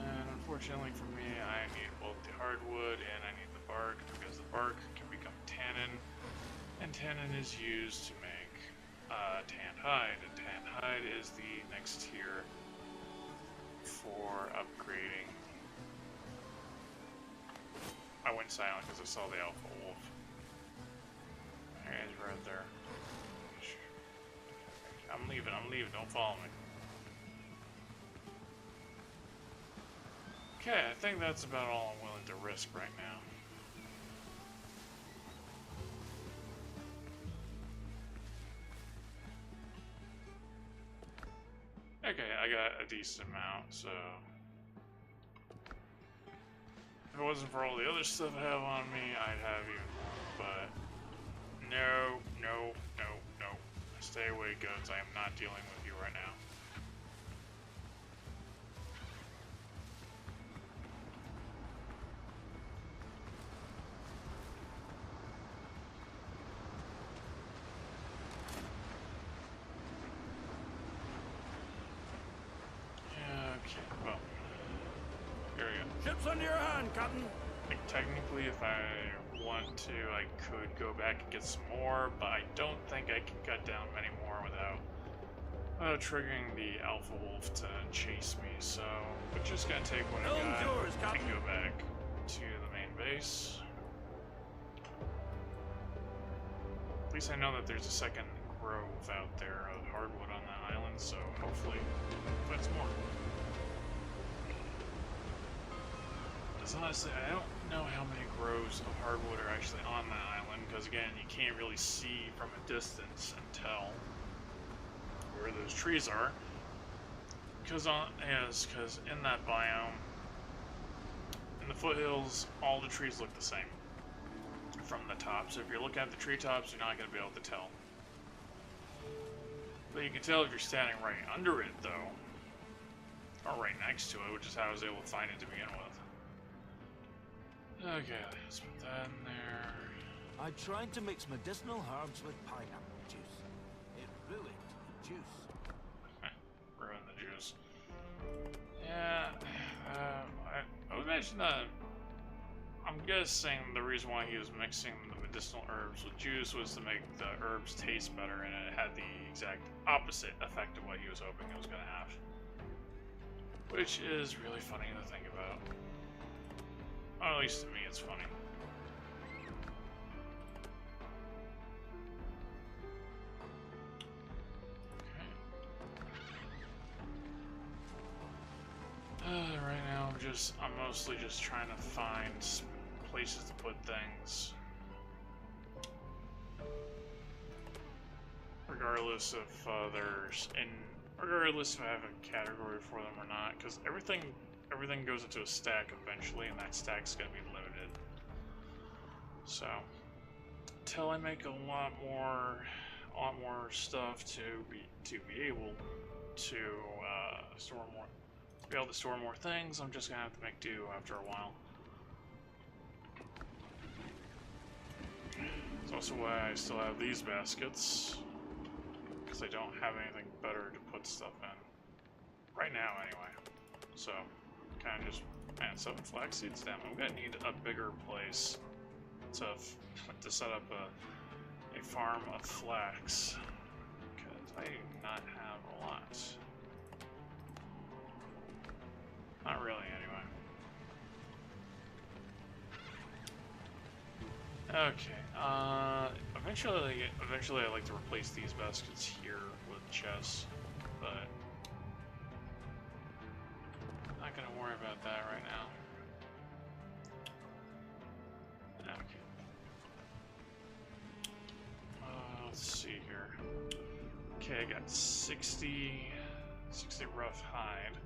And unfortunately for me, I need both the hardwood and I need the bark, because the bark can become tannin, and tannin is used to make tanned hide, and tanned hide is the next tier for upgrading. I went silent because I saw the alpha wolf. He's right there. I'm leaving, don't follow me. Okay, I think that's about all I'm willing to risk right now. Okay, I got a decent amount, so... If it wasn't for all the other stuff I have on me, I'd have even more, but... No. Stay away, goats. I am not dealing with you right now. Okay, well... Here we go. Ships under your hand, Captain. Like, technically, if I want to, I could go back and get some more, but I don't think I can cut down many more without triggering the alpha wolf to chase me. So we're just gonna take what I got and go back to the main base. least I know that there's a second grove out there of hardwood on that island, so hopefully that's more. Because honestly, I don't know how many groves of hardwood are actually on that island, because again, you can't really see from a distance and tell where those trees are. Because in that biome, in the foothills, all the trees look the same from the top. So if you're looking at the treetops, you're not going to be able to tell. But you can tell if you're standing right under it, though, or right next to it, which is how I was able to find it to begin with. Okay, let's put that in there. I tried to mix medicinal herbs with pineapple juice. It ruined the juice. Ruin the juice. Yeah, I would mention that. I'm guessing the reason why he was mixing the medicinal herbs with juice was to make the herbs taste better, and it had the exact opposite effect of what he was hoping it was going to have. Which is really funny to think about. Or at least to me, it's funny. Right now, I'm mostly just trying to find places to put things, regardless if regardless if I have a category for them or not, because everything goes into a stack eventually, and that stack's gonna be limited. So, until I make a lot more stuff to be able to be able to store more things, I'm just gonna have to make do after a while. It's also why I still have these baskets, because I don't have anything better to put stuff in right now, anyway. So, kind of just 7 flax seeds. Damn, I'm gonna need a bigger place to set up a farm of flax, because I do not have a lot. Not really, anyway. Okay. Eventually, I like to replace these baskets here with chests, but I'm not gonna worry about that right now. Okay. Let's see here. Okay, I got 60 rough hide.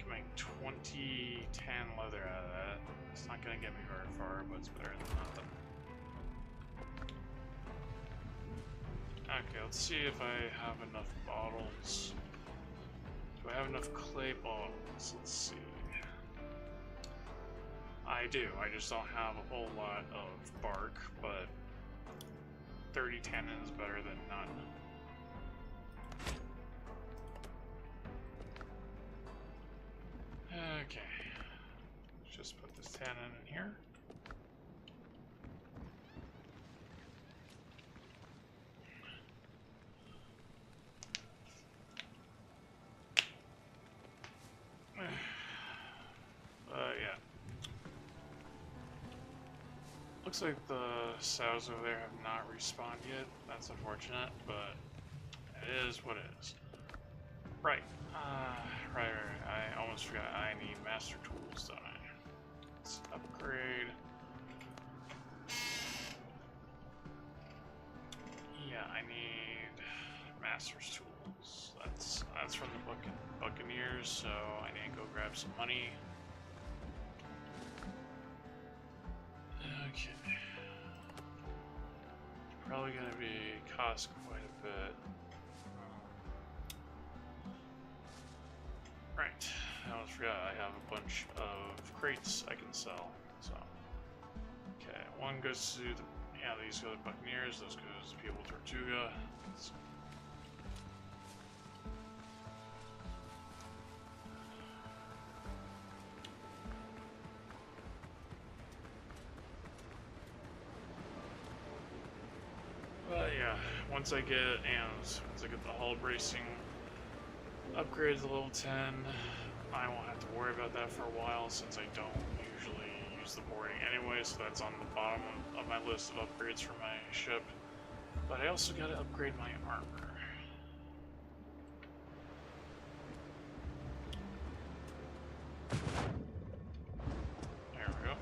Make 20 tan leather out of that. It's not gonna get me very far, but it's better than nothing. Okay, let's see if I have enough bottles. Do I have enough clay bottles? Let's see. I do. I just don't have a whole lot of bark, but 30 tannin is better than none. Okay, let's just put this tannin in here. Yeah. Looks like the sows over there have not respawned yet. That's unfortunate, but it is what it is. Right. Right. I almost forgot. I need master tools, don't I? Let's upgrade. Yeah, I need master's tools. That's from the Buccaneers, so I need to go grab some money. Okay. Probably gonna cost quite a bit. Right, I almost forgot I have a bunch of crates I can sell, so. Okay, one goes to these go to Buccaneers, those goes to People Tortuga. But yeah, once I get the hull bracing upgrades to level 10, I won't have to worry about that for a while, since I don't usually use the boarding anyway, so that's on the bottom of my list of upgrades for my ship. But I also gotta upgrade my armor. There we go.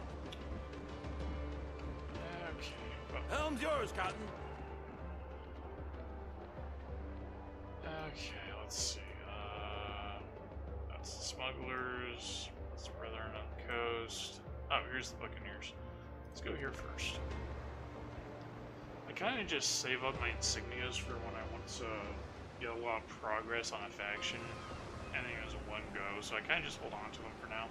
Okay. Well, Helm's yours, Captain. okay, let's see. That's the smugglers. That's the Brethren on the coast. Oh, here's the Buccaneers. Let's go here first. I kind of just save up my insignias for when I want to get a lot of progress on a faction. And then as a one go, so I kind of just hold on to them for now.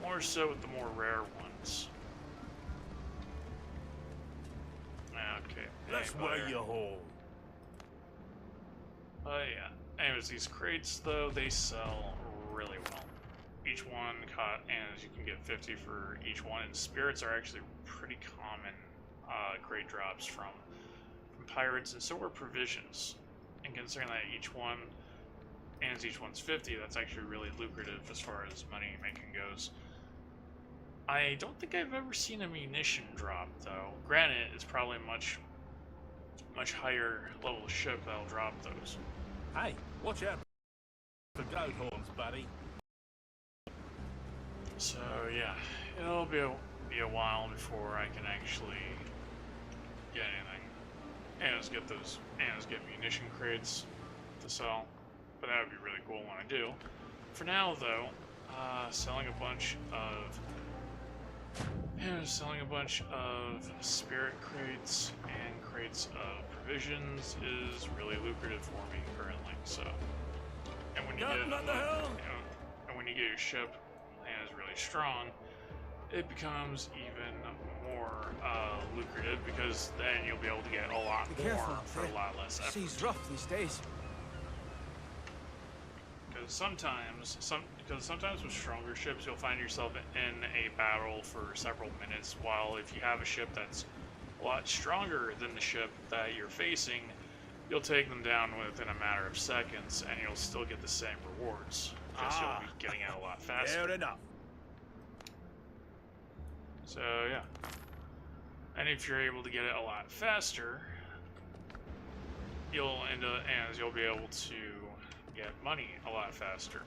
More so with the more rare ones. Okay. That's where you hold. Oh yeah. Anyways, these crates though, they sell really well. Each one and you can get 50 for each one, and spirits are actually pretty common crate drops from pirates, and so are provisions. And considering that each one's 50, that's actually really lucrative as far as money making goes. I don't think I've ever seen a munition drop though. Granted, it's probably much higher level ship that'll drop those. Hey, watch out for goat horns, buddy. So yeah, it'll be a while before I can actually get anything. And get munition crates to sell. But that would be really cool when I do. For now though, selling a bunch of spirit crates and crates of provisions is really lucrative for me currently. So, and when you get your ship and is really strong, it becomes even more lucrative, because then you'll be able to get a lot more for a lot less effort. Sea's rough these days. Because sometimes with stronger ships, you'll find yourself in a battle for several minutes, while if you have a ship that's a lot stronger than the ship that you're facing, you'll take them down within a matter of seconds, and you'll still get the same rewards, because you'll be getting it a lot faster. Fair enough. So yeah, and if you're able to get it a lot faster, you'll be able to get money a lot faster.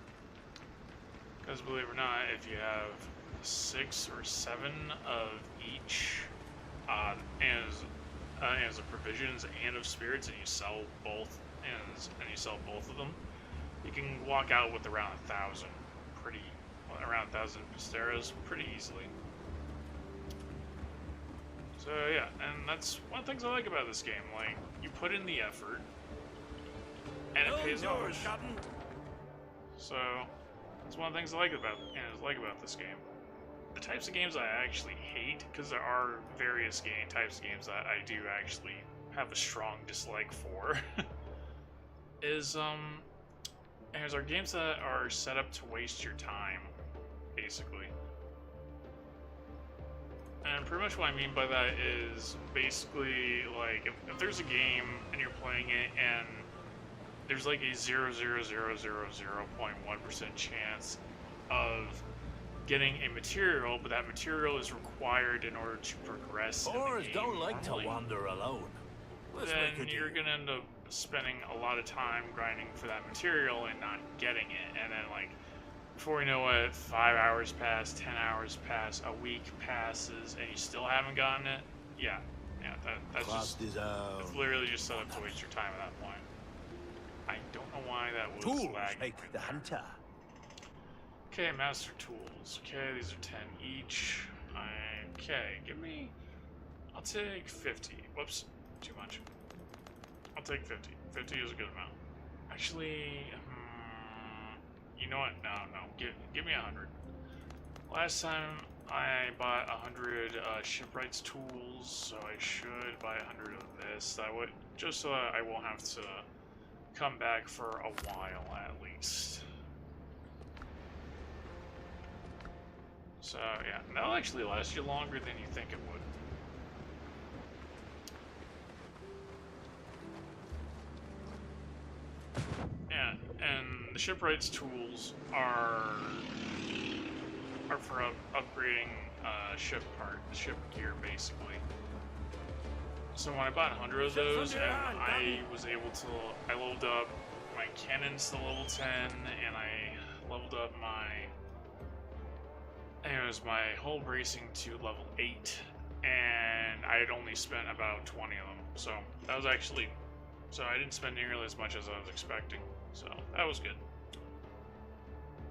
Because believe it or not, if you have 6 or 7 of each, as of provisions and of spirits, and you sell both, and you sell both of them, you can walk out with around 1,000, around 1,000 pisteras pretty easily. So yeah, and that's one of the things I like about this game. Like, you put in the effort, and it pays off. So that's one of the things I like about this game. The types of games I actually hate, because there are various types of games that I do actually have a strong dislike for, is are games that are set up to waste your time, basically. And pretty much what I mean by that is basically, like, if there's a game and you're playing it and there's like a 0.1% chance of getting a material, but that material is required in order to progress in the game don't like normally, to wander alone. then you're going to end up spending a lot of time grinding for that material and not getting it. And then, like, before you know it, 5 hours pass, 10 hours pass, a week passes, and you still haven't gotten it. Yeah, that's it's literally just set up to waste your time at that point. I don't know why that was Tools lagging. make right the there. hunter. Okay, master tools. Okay, these are 10 each. Okay, I'll take 50. Whoops, too much. I'll take 50. 50 is a good amount. Actually, you know what? No. Give me 100. Last time I bought 100 shipwrights tools, so I should buy 100 of this. Just so that I won't have to come back for a while at least. So yeah, that'll actually last you longer than you think it would. Yeah, and the shipwrights tools are for upgrading ship gear, basically. So when I bought 100 of those, and I was able to, I leveled up my cannons to level 10, and I leveled up my, it was my hull bracing to level 8, and I had only spent about 20 of them. So that was actually, so I didn't spend nearly as much as I was expecting. So that was good.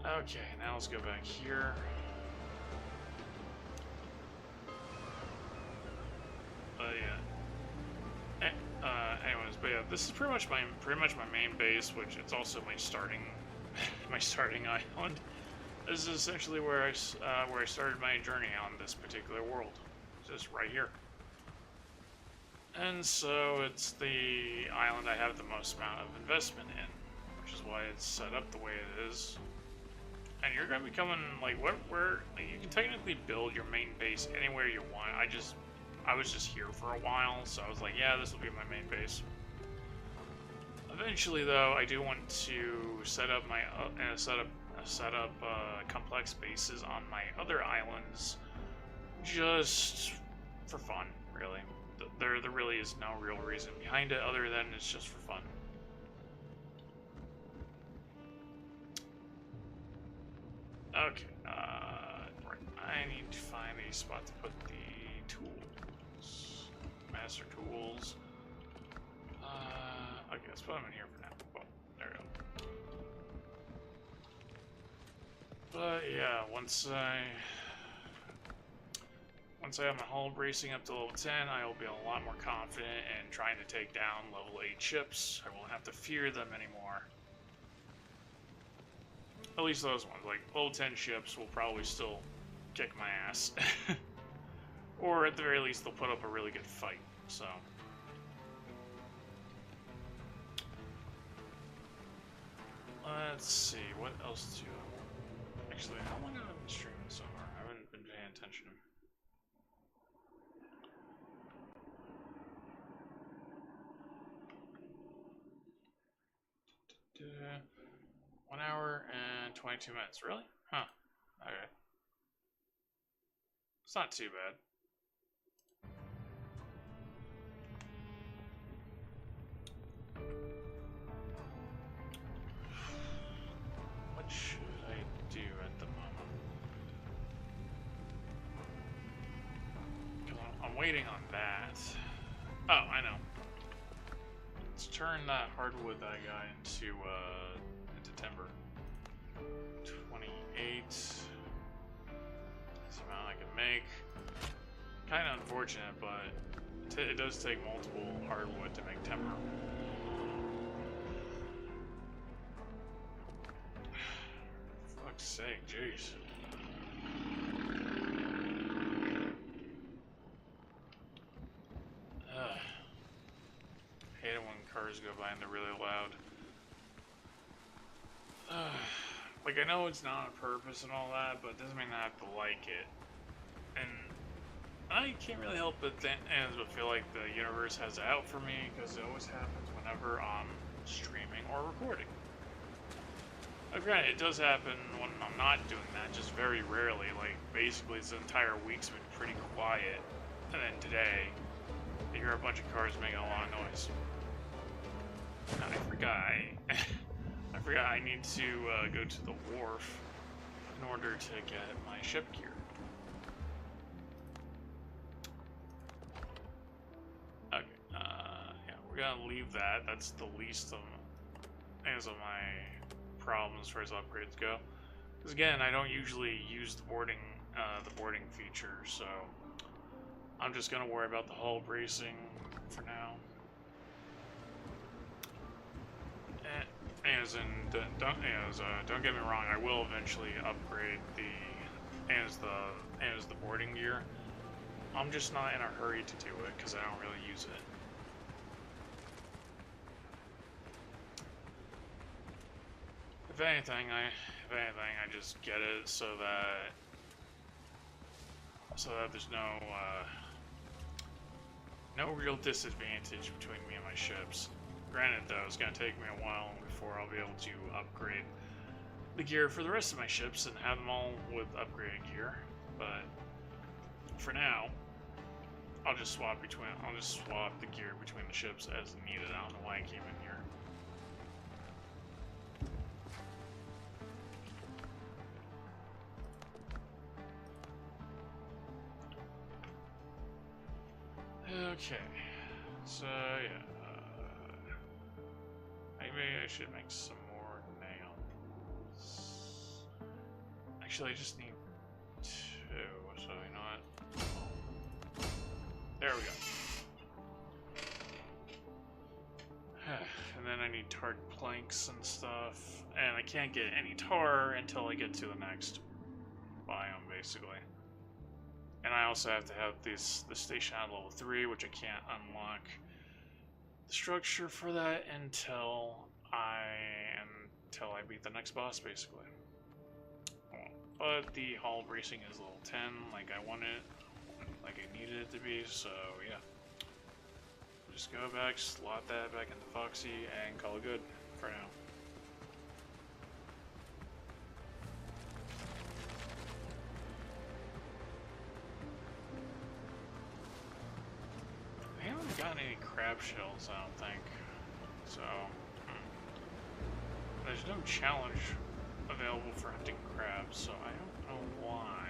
Okay, now let's go back here. Yeah. Anyways, but yeah, this is pretty much my main base, which it's also my starting my starting island. This is essentially where I started my journey on this particular world, just right here. And so it's the island I have the most amount of investment in, which is why it's set up the way it is. And you're gonna be coming like where like, you can technically build your main base anywhere you want. I was just here for a while, so I was like, yeah, this will be my main base. Eventually, though, I do want to set up my complex bases on my other islands, just for fun, really. There really is no real reason behind it other than it's just for fun. Okay, right. I need to find a spot to put the tools. Master tools. Okay, let's put them in here for now. Oh, there we go. But yeah, once I have my hull bracing up to level 10, I will be a lot more confident in trying to take down level 8 ships. I won't have to fear them anymore. At least those ones. Like, level 10 ships will probably still kick my ass. Or at the very least, they'll put up a really good fight, so. Let's see, what else do I... Actually, how long have I been streaming so far? I haven't been paying attention. 1 hour and 22 minutes. Really? Huh. Okay. It's not too bad. What should I do at the moment? I'm waiting on that. Oh, I know. Let's turn that hardwood that I got into timber. 28. That's the amount I can make. Kind of unfortunate, but it does take multiple hardwood to make timber. Fuck's sake, jeez. Hate it when cars go by and they're really loud. Like, I know it's not on purpose and all that, but it doesn't mean I have to like it. And I can't really help but feel like the universe has it out for me, because it always happens whenever I'm streaming or recording. Granted, it does happen when I'm not doing that, just very rarely. Like, basically, this entire week's been pretty quiet. And then today, you hear a bunch of cars making a lot of noise. I forgot. I forgot I need to go to the wharf in order to get my ship gear. Okay, yeah, we're gonna leave that. That's the least of my problems as far as upgrades go. Because again, I don't usually use the boarding feature, so I'm just gonna worry about the hull bracing for now. Don't get me wrong. I will eventually upgrade the boarding gear. I'm just not in a hurry to do it because I don't really use it. If anything, I just get it so that there's no real disadvantage between me and my ships. Granted, though, it's going to take me a while before I'll be able to upgrade the gear for the rest of my ships and have them all with upgraded gear. But for now, I'll just swap the gear between the ships as needed. I don't know why I came in here. Okay, so yeah, maybe I should make some more nails. Actually, I just need 2, so you know what? There we go. And then I need tarred planks and stuff, and I can't get any tar until I get to the next biome, basically. And I also have to have the station at level 3, which I can't unlock the structure for that until I beat the next boss, basically. But the hull bracing is level 10, like I wanted it, like I needed it to be, so yeah. Just go back, slot that back into Foxy, and call it good for now. I haven't gotten any crab shells, I don't think. So, there's no challenge available for hunting crabs, so I don't know why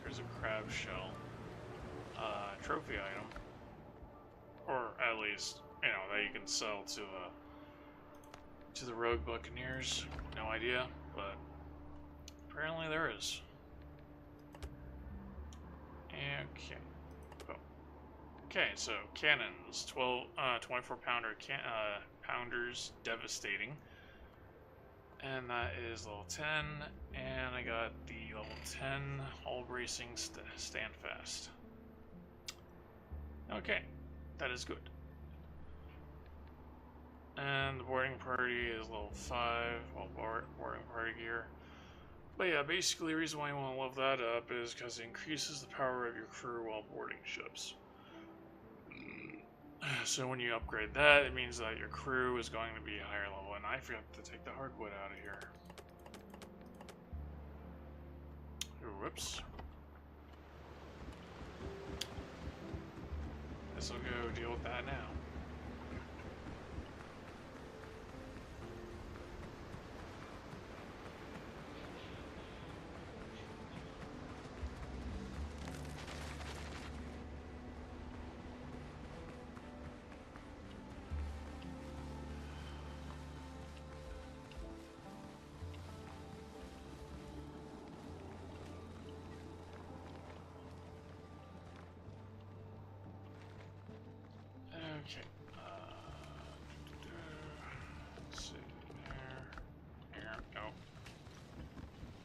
there's a crab shell trophy item. Or at least, you know, that you can sell to the rogue buccaneers. No idea, but apparently there is. Okay. Okay, so cannons, 24-pounder pounders, devastating, and that is level 10. And I got the level 10 hull bracing stand fast. Okay, that is good. And the boarding party is level 5. Well, boarding party gear. But yeah, basically the reason why you want to level that up is because it increases the power of your crew while boarding ships. So when you upgrade that, it means that your crew is going to be higher level, and I forgot to take the hardwood out of here. Whoops. Guess I'll go deal with that now. Okay. Let's see. There. Nope.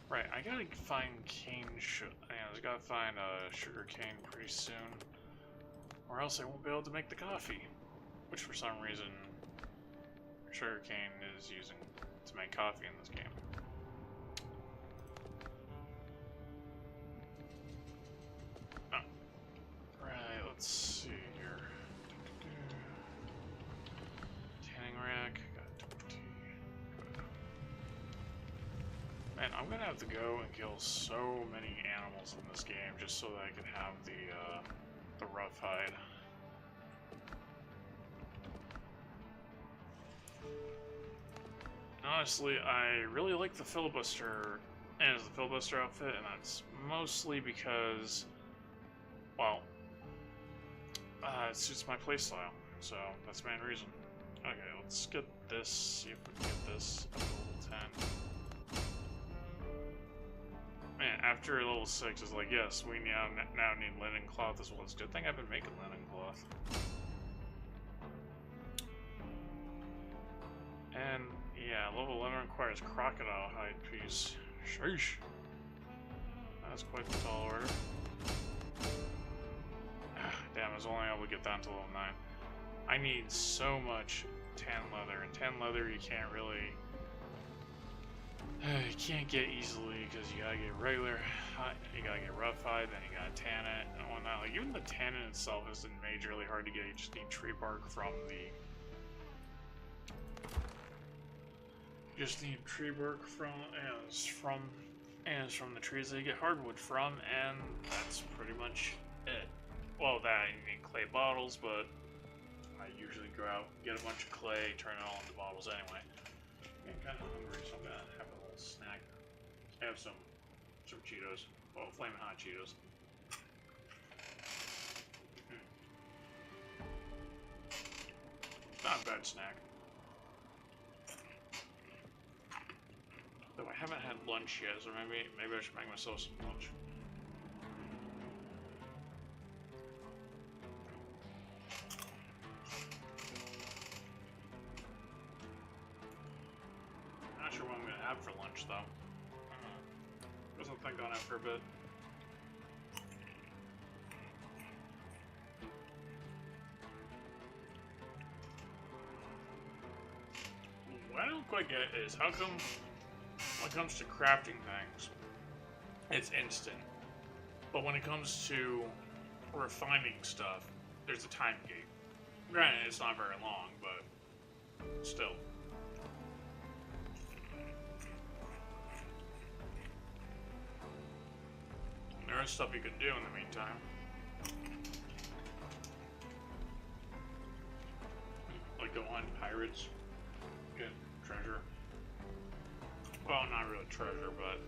Right, I gotta find cane I gotta find sugar cane pretty soon. Or else I won't be able to make the coffee. Which for some reason sugar cane is using to make coffee in this game. Oh. Right, let's see here. Tanning rack. Man, I'm gonna have to go and kill so many animals in this game just so that I can have the rough hide. Honestly, I really like the filibuster as the filibuster outfit, and that's mostly because, well, it suits my playstyle, so that's the main reason. Okay, let's get this, see if we can get this up to level 10. Man, after level 6, it's like, yes, we now need linen cloth as well. It's a good thing I've been making linen cloth. And, yeah, level 11 requires crocodile hide piece. Sheesh. That's quite the tall order. Damn, I was only able to get down to level 9. I need so much tan leather, and tan leather you can't really... you can't get easily, because you gotta get regular, you gotta get rough hide, then you gotta tan it, and whatnot. Like, even the tannin itself isn't majorly hard to get, you just need tree bark from the... You just need tree bark from the trees that you get hardwood from, and that's pretty much it. Well, that I need clay bottles, but I usually go out, get a bunch of clay, turn it all into bottles anyway. I'm kind of hungry, so I'm gonna have a little snack. I have some Cheetos. Well, flaming hot Cheetos. Not a bad snack. Though I haven't had lunch yet, so maybe I should make myself some lunch. Not sure what I'm gonna have for lunch though. Guess I'll think on it for a bit. What I don't quite get is how come when it comes to crafting things, it's instant. But when it comes to refining stuff, there's a time gate. Granted, it's not very long, but still. There is stuff you can do in the meantime. Like go hunt pirates, get treasure. Well, not really treasure, but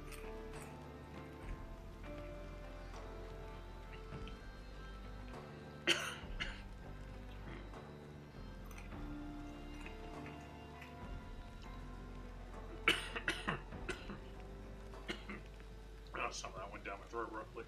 some of that went down my throat roughly.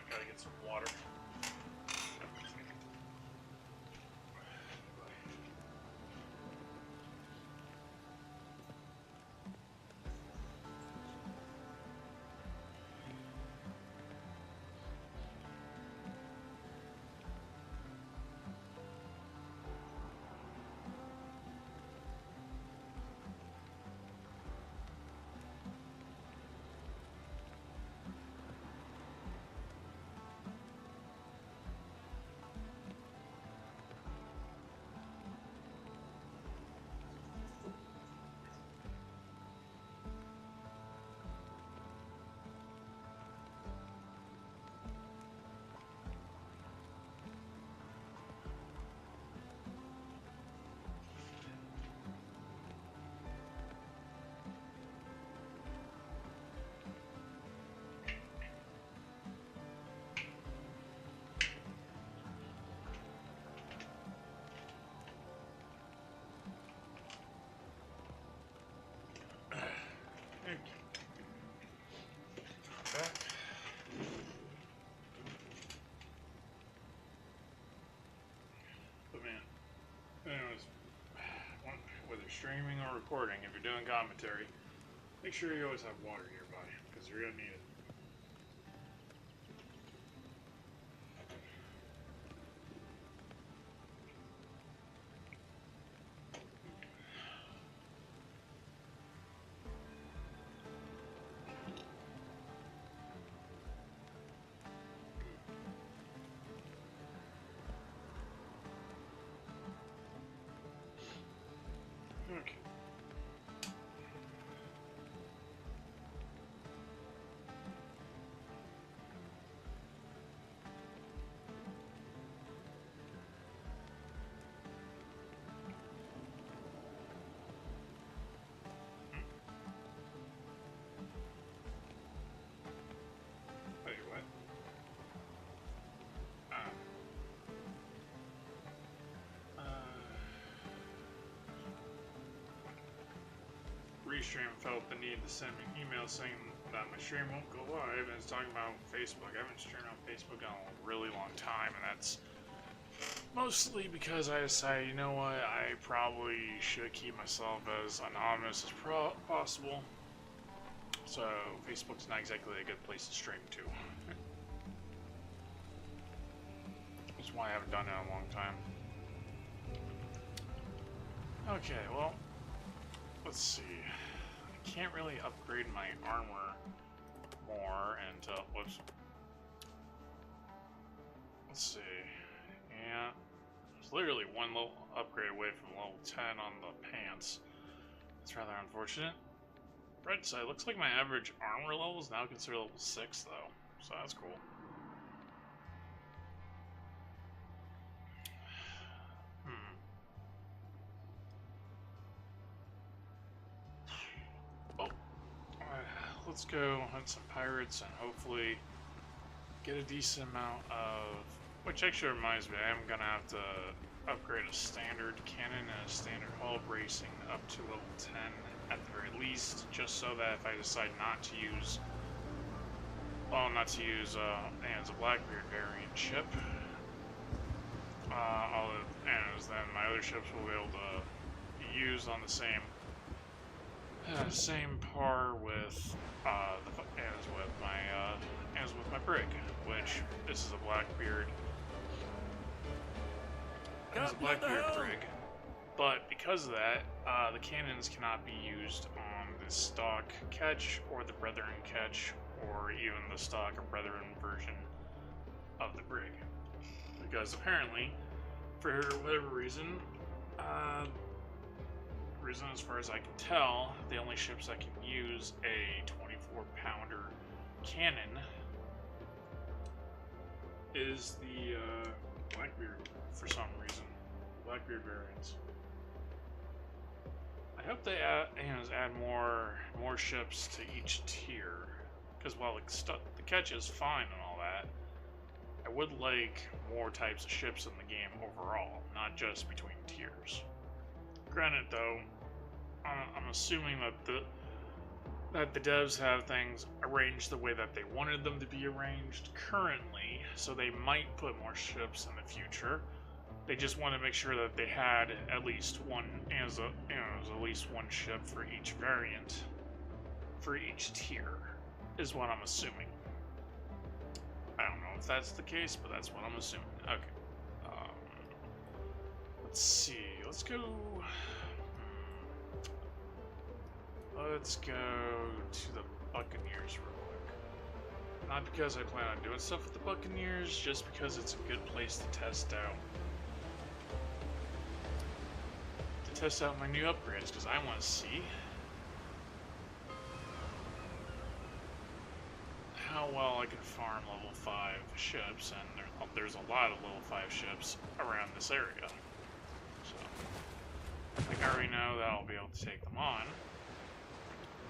Gotta get some water. Back. But man, anyways, whether streaming or recording, if you're doing commentary, make sure you always have water nearby, because you're gonna need it. Okay. Wait, what? Restream felt the need to send me an email saying that my stream won't go live, and it's talking about Facebook. I haven't streamed on Facebook in a really long time, and that's mostly because I decided, you know what, I probably should keep myself as anonymous as possible. So Facebook's not exactly a good place to stream to. It's That's why I haven't done it in a long time. Okay, well, let's see. I can't really upgrade my armor more until, whoops. Let's see. Yeah, it's literally one level upgrade away from level 10 on the pants. It's rather unfortunate. Right side, looks like my average armor level is now considered level 6 though, so that's cool. Let's go hunt some pirates and hopefully get a decent amount of... Which actually reminds me, I am going to have to upgrade a standard cannon and a standard hull bracing up to level 10 at the very least, just so that if I decide not to use... Well, not to use as a Blackbeard variant ship, then my other ships will be able to be used on the same par with as with my brig, which this is a Blackbeard. It's a Blackbeard brig, but because of that, the cannons cannot be used on the stock ketch or the Brethren ketch, or even the stock or Brethren version of the brig, because apparently, for whatever reason, as far as I can tell, the only ships that can use a 24-pounder cannon is the Blackbeard, for some reason. Blackbeard variants. I hope they add more ships to each tier, because while the catch is fine and all that, I would like more types of ships in the game overall, not just between tiers. Granted, though, I'm assuming that the devs have things arranged the way that they wanted them to be arranged currently, so they might put more ships in the future. They just want to make sure that they had at least one, at least one ship for each variant, for each tier, is what I'm assuming. I don't know if that's the case, but that's what I'm assuming. Okay. Let's see. Let's go. Let's go to the Buccaneers real quick. Not because I plan on doing stuff with the Buccaneers, just because it's a good place to test out. My new upgrades, because I want to see how well I can farm level 5 ships, and there's a lot of level 5 ships around this area. So, I already know that I'll be able to take them on.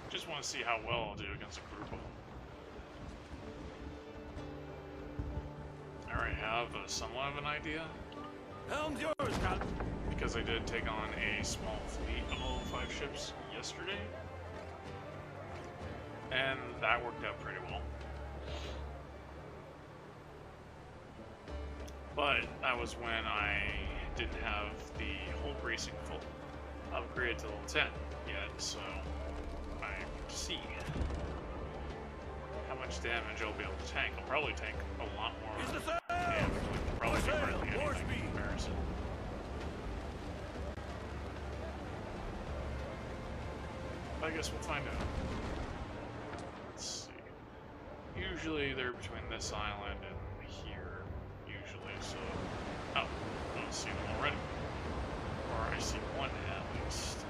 Just want to see how well I'll do against a group of them. I already have somewhat of an idea. Helm's yours, Captain. Because I did take on a small fleet of level 5 ships yesterday. And that worked out pretty well. But that was when I didn't have the hull bracing full upgraded to level 10 yet, so I see how much damage I'll be able to tank. I'll probably tank a lot more damage, probably hardly anything in comparison. I guess we'll find out. Let's see. Usually they're between this island and here, usually, so... Oh, I don't see them already. Or I see one at least.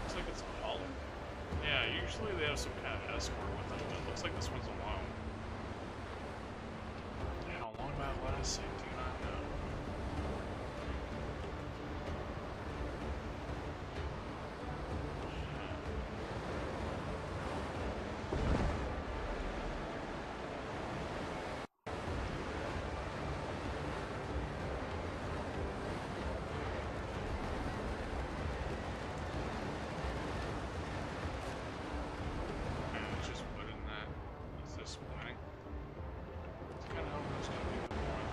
Looks like it's a hauler. Yeah, usually they have some kind of escort with them, but it looks like this one's alone. How long that lasts, I do not know. It's just put in that. Is this winning? It's kind of hoping it's going to be the one.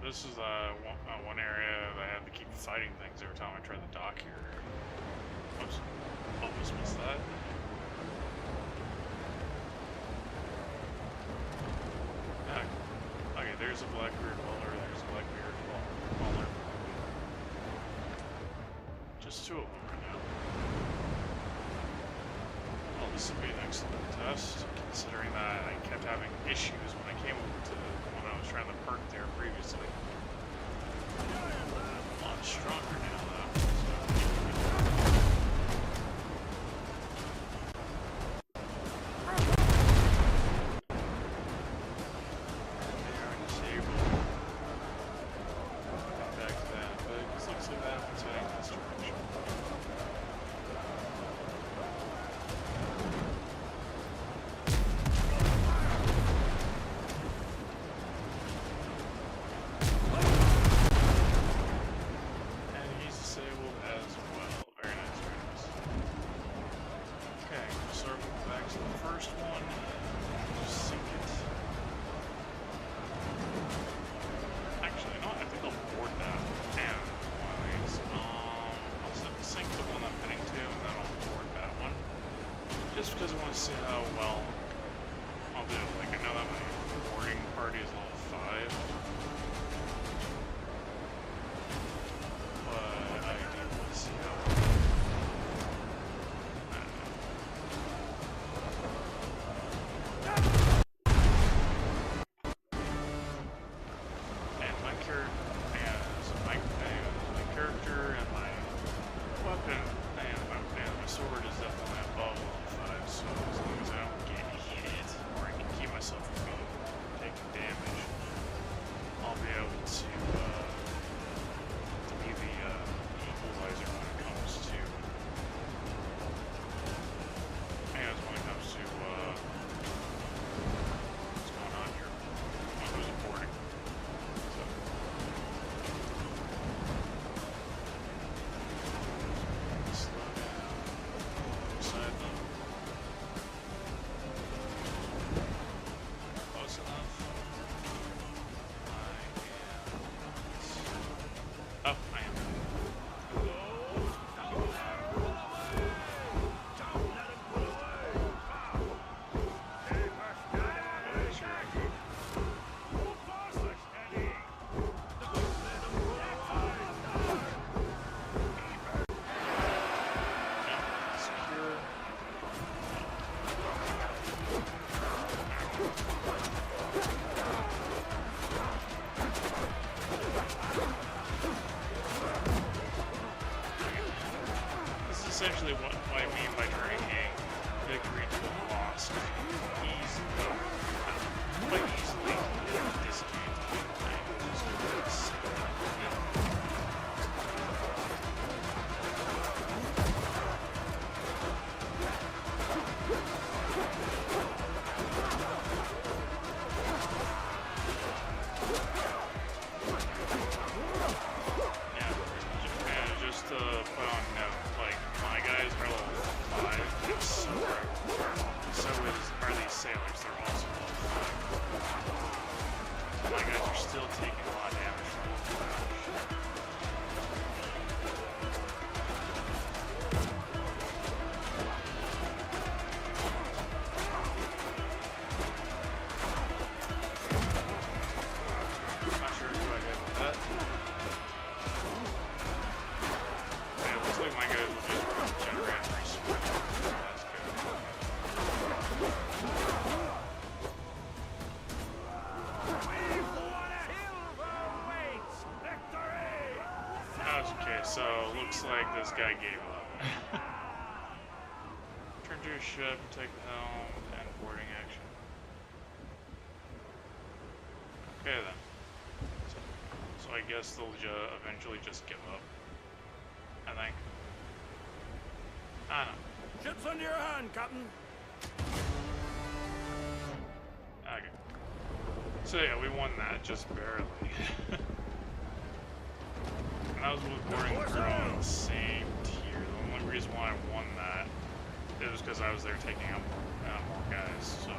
this is one area that I had to keep fighting things every time I tried to dock here. Oops. Almost missed that. Okay, there's a Blackbeard Waller, there's a Blackbeard Waller. Just two of them right now. Well, this would be an excellent test, considering that I kept having issues when I came over to when I was trying to perk there previously. A lot stronger now, though. Just because I want to see how well I'll do. Like, I know that my boarding party is level 5. But I do want to see how well. And my character and my weapon and my sword is definitely above level 5. So as long as I don't get hit, or I can keep myself from taking damage, I'll be able to be the equalizer when it comes to, what's going on here. Who's reporting? So. Slow down. Side them. Close enough. Oh, I am. Secure. This is essentially what I mean by drinking victory to a loss. Quite easily just to put on note, like, my guys are level 5, so are these sailors, they're also level 5. My guys are still taking a lot of damage from level 5. Not sure who I hit with that. Yeah, it looks like my guys will just generate resources. That's good. Okay, so looks like this guy gave up. Turn to your ship, take the helm, and boarding action. Okay then. So I guess they'll eventually just give up. I think. I don't know. Ship's under your hand, Captain. Okay. So yeah, we won that just barely. And that was with boarding the crew on the same tier. The only reason why I won that was because I was there taking out more guys. So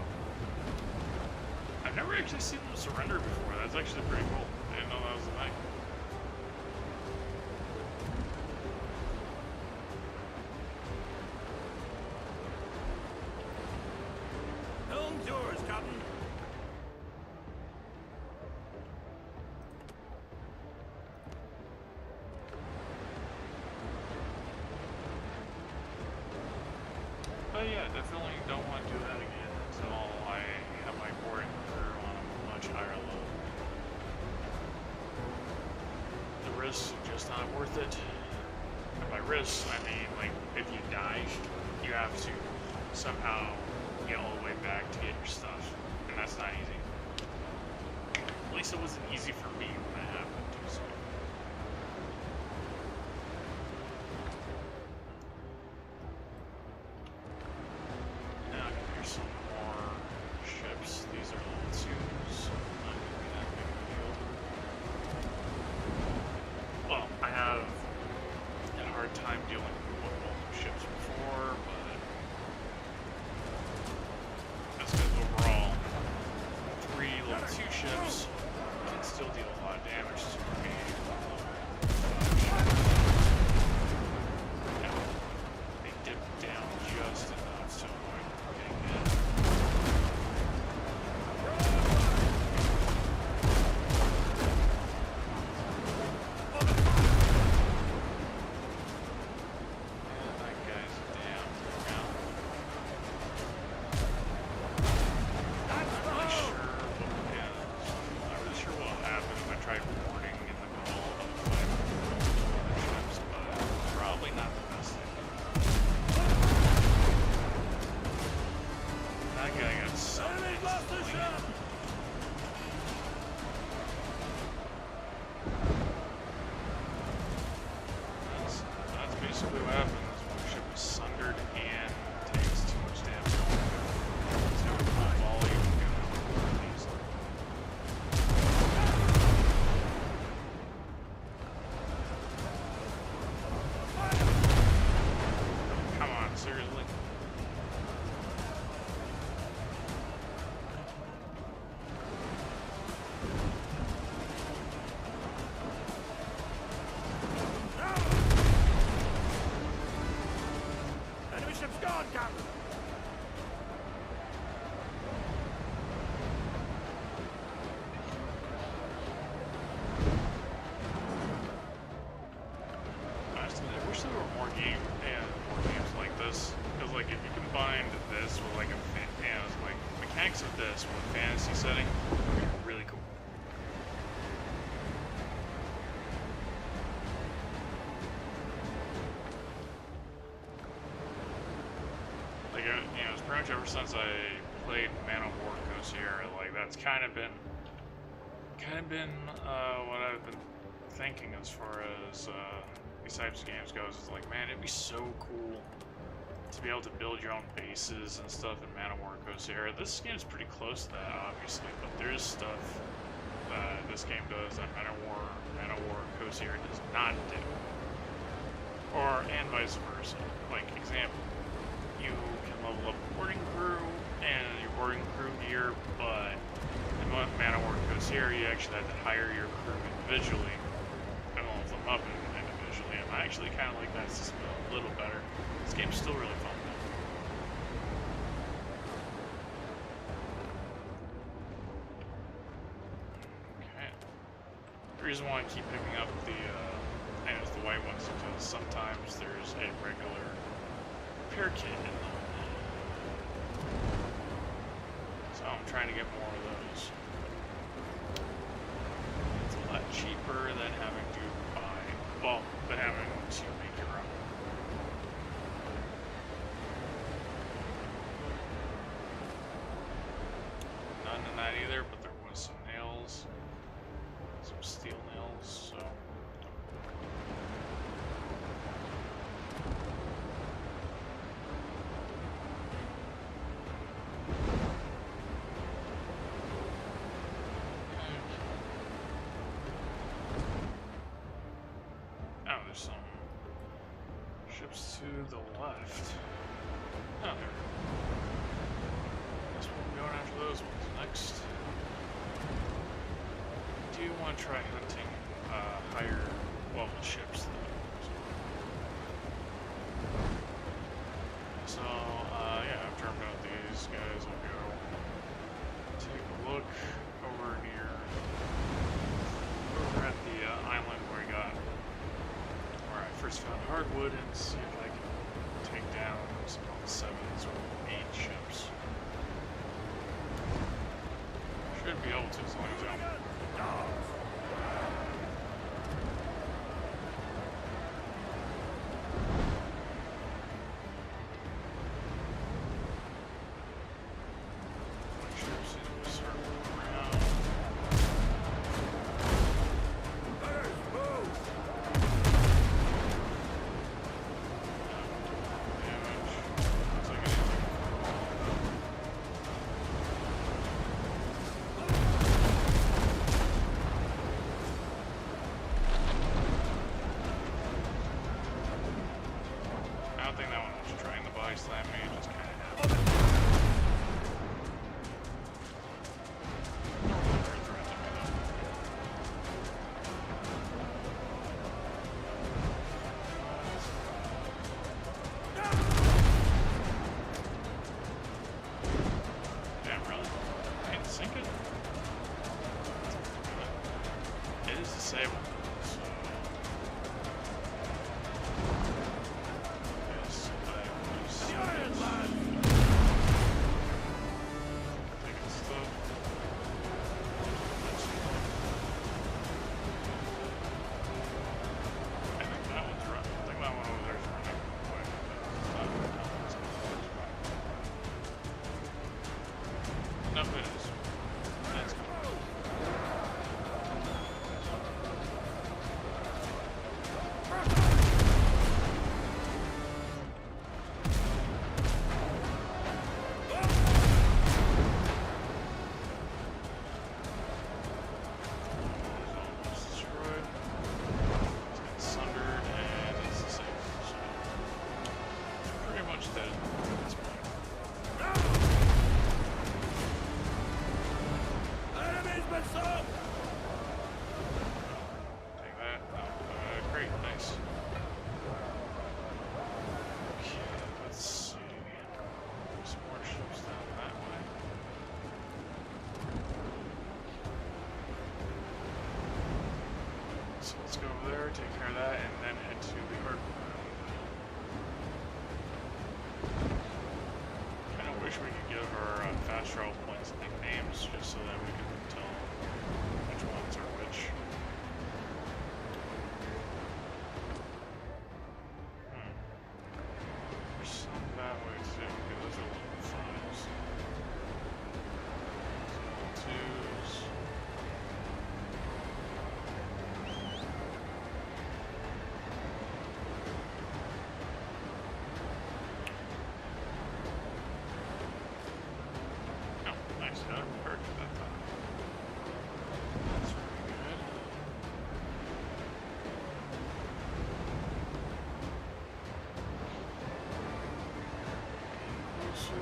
I've never actually seen them surrender before. That's actually pretty cool. I didn't know that was the thing. Helm's yours, Captain. But yeah, definitely don't want to do that again until I have my boarding crew on a much higher level. The risks are just not worth it. And by risks, I mean, like, if you die, you have to somehow get all the way back to get your stuff. And that's not easy. At least it wasn't easy for me when it happened. So. Now, here's some more ships. These are level 2s. Not gonna be that big of a deal. Well, I have had a hard time dealing with multiple ships before, but that's because overall, 3 level 2 ships can still deal a lot of damage to me. And they dip down just enough so I'm getting hit. And that guy's down now. I'm not really sure. Yeah, not really sure what will happen if I try boarding in the middle of a fight with other ships, but probably not the best idea. That guy got summoned instantly. That's basically what happens when a ship is sundered and takes too much damage. So full volley can go easily. Come on, seriously? Enemy ship's gone, Captain. Honestly, I wish there were more games like this. Because, like, if you combined this with like like mechanics of this with a fantasy setting, it would be really cool. Like, it's pretty much ever since I played Man of War Sierra, like that's kind of been what I've been thinking as far as these types of games goes. It's like, man, it'd be so cool to be able to build your own bases and stuff in Man of War Sierra. This game's pretty close to that, obviously, but there's stuff that this game does that Man of War Sierra does not do, and vice versa. Like, example, you can level up a boarding crew and your boarding crew gear, but in Man of War Sierra, you actually have to hire your crew individually and level them up individually. And I actually kind of like that system a little better. This game's still really fun though. Okay. The reason why I keep picking up the white ones is because sometimes there's a regular repair kit in them. So I'm trying to get more of those. It's a lot cheaper than having to than having to make your own. None in that either, but there was some nails, some steel nails, so. Oh, there's some ships to the left. Oh, there. Guess we'll be going after those ones next. Deal do want to try hunting higher level ships though. So, yeah, after I'm done with these guys, I'll go take a look over at the island where I first found hardwood and see if I can take down some level 7s or 8 ships. Should be able to as long as I'm... I don't think that one was trying to body slam me, it just kind of happened. Damn, really? I didn't sink it? It is disabled. So let's go over there, take care of that, and then head to the hardwood island. Kind of wish we could give our fast travel points nicknames, just so that we can tell which ones are which. There's some that way too, because those are level 5s. Level 2s. I haven't heard of that time. That's pretty good. Closer.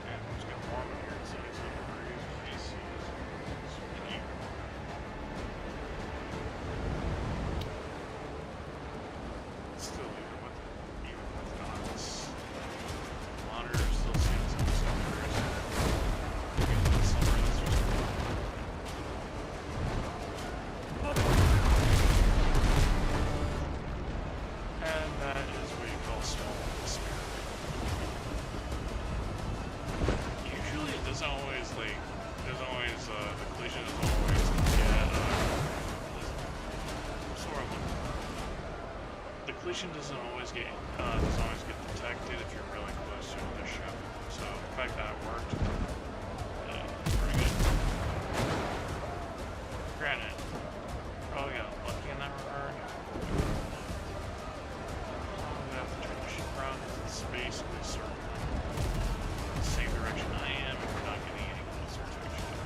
And it's getting warm in here. It's 87 degrees. AC is pretty. Still, even with not this monitor, still seeing some degrees. And that is what you call small spirit. Usually it doesn't always, the collision doesn't always get, the collision doesn't always get detected if you're really close to another ship. So the fact that it worked, pretty good. Granted, probably got lucky in that regard. I'm gonna have to turn the ship around because it's basically circling the same direction I am if we're not getting any closer to each other.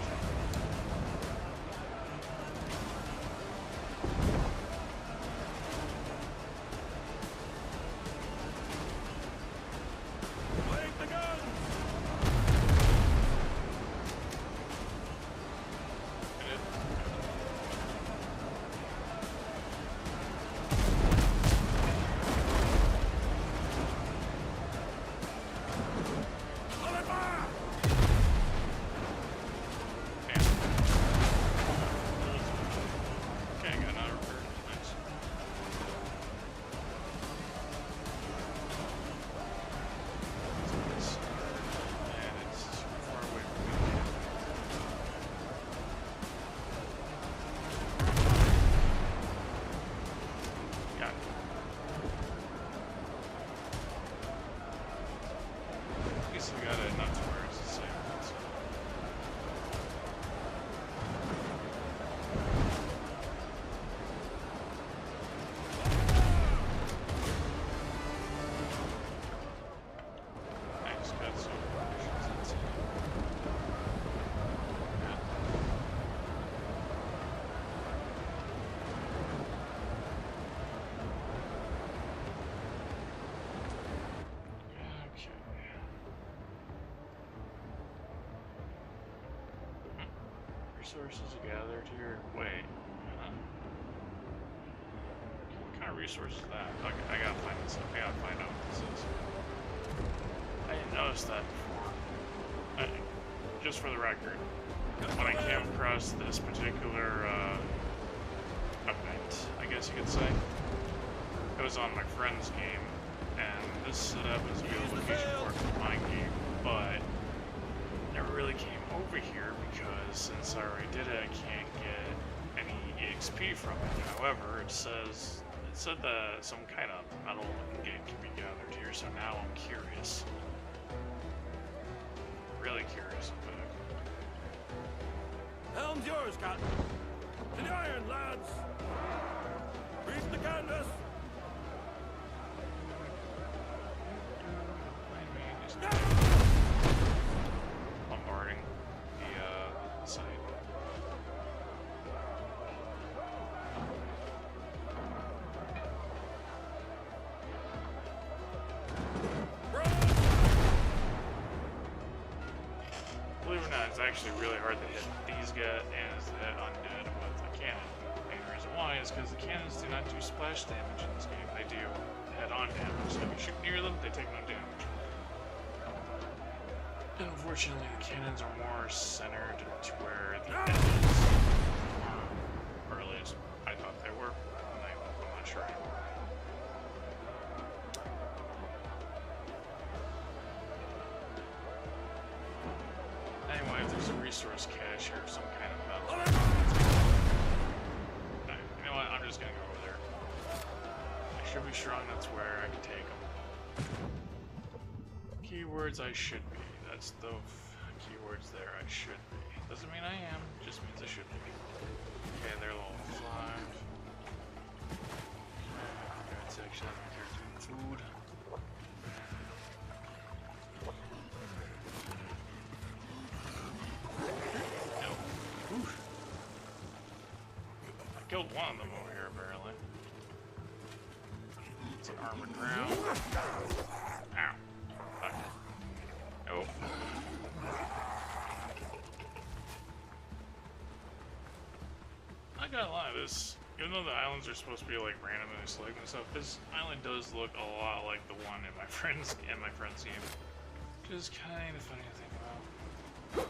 resources gathered here? Wait. Huh? What kind of resource is that? Okay, I gotta find this out. I gotta find out what this is. I didn't notice that before. Just for the record, when I came across this particular event, I guess you could say, it was on my friend's game, and this happens to be a location for my game, but never really came over here because since I already did it, I can't get any EXP from it. However, it said that some kind of metal ingame can be gathered here, so now I'm curious. Really curious, in fact. Helm's yours, Captain. To the iron, lads. Reef the canvas. Bombarding the site. Believe it or not, it's actually really hard to hit these guys and to hit undead with a cannon. And the reason why is because the cannons do not do splash damage in this game. They do head-on damage. So if you shoot near them, they take no damage. And unfortunately, the cannons are more centered to where the enemies are, or at least I thought they were. I'm not sure anymore. Anyway, if there's a resource cache or some kind of metal, you know what? I'm just gonna go over there. I should be strong. That's where I can take them. Keywords I should be. That's the keywords there. I should be. Doesn't mean I am. Just means I should be. Okay, they're level 5. Guard section. Food. I killed one of them over here, apparently. It's an armored round. Ow. Fuck. Nope. I gotta lie, this, even though the islands are supposed to be like randomly selected and stuff, this island does look a lot like the one in my friend's game. Which is kind of funny to think about.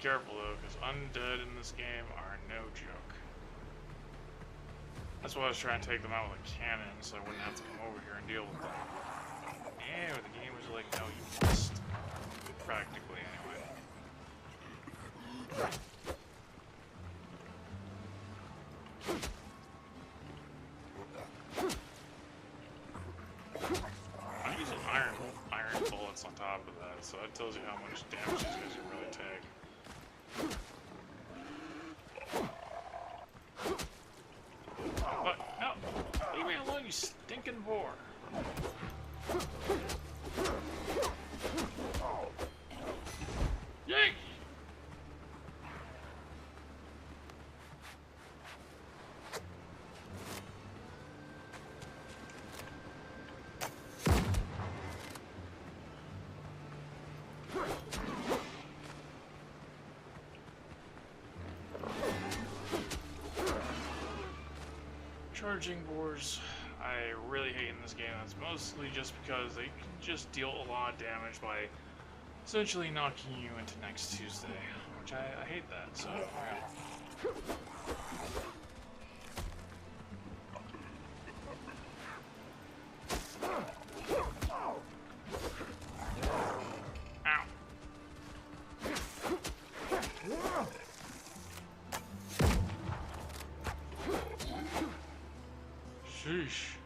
Careful though, because undead in this game are no joke. That's why I was trying to take them out with a cannon, so I wouldn't have to come over here and deal with them. Yeah, the game was like, no, you must. Practically, anyway. I'm using iron bullets on top of that, so that tells you how much damage these guys can really take. What? No! Leave me alone, you stinking boar! Yank! Charging boars, I really hate in this game. That's mostly just because they can just deal a lot of damage by essentially knocking you into next Tuesday, which I hate that, so yeah. Sheesh.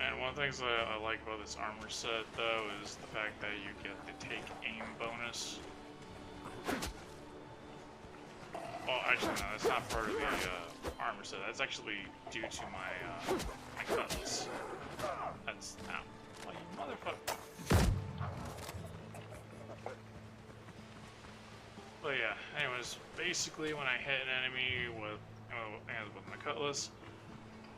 And one of the things that I like about this armor set, though, is the fact that you get the take aim bonus. Well, actually, no, that's not part of the armor set. That's actually due to my cutlass. That's ow. Oh, you motherfucker. But yeah, anyways, basically when I hit an enemy with my cutlass,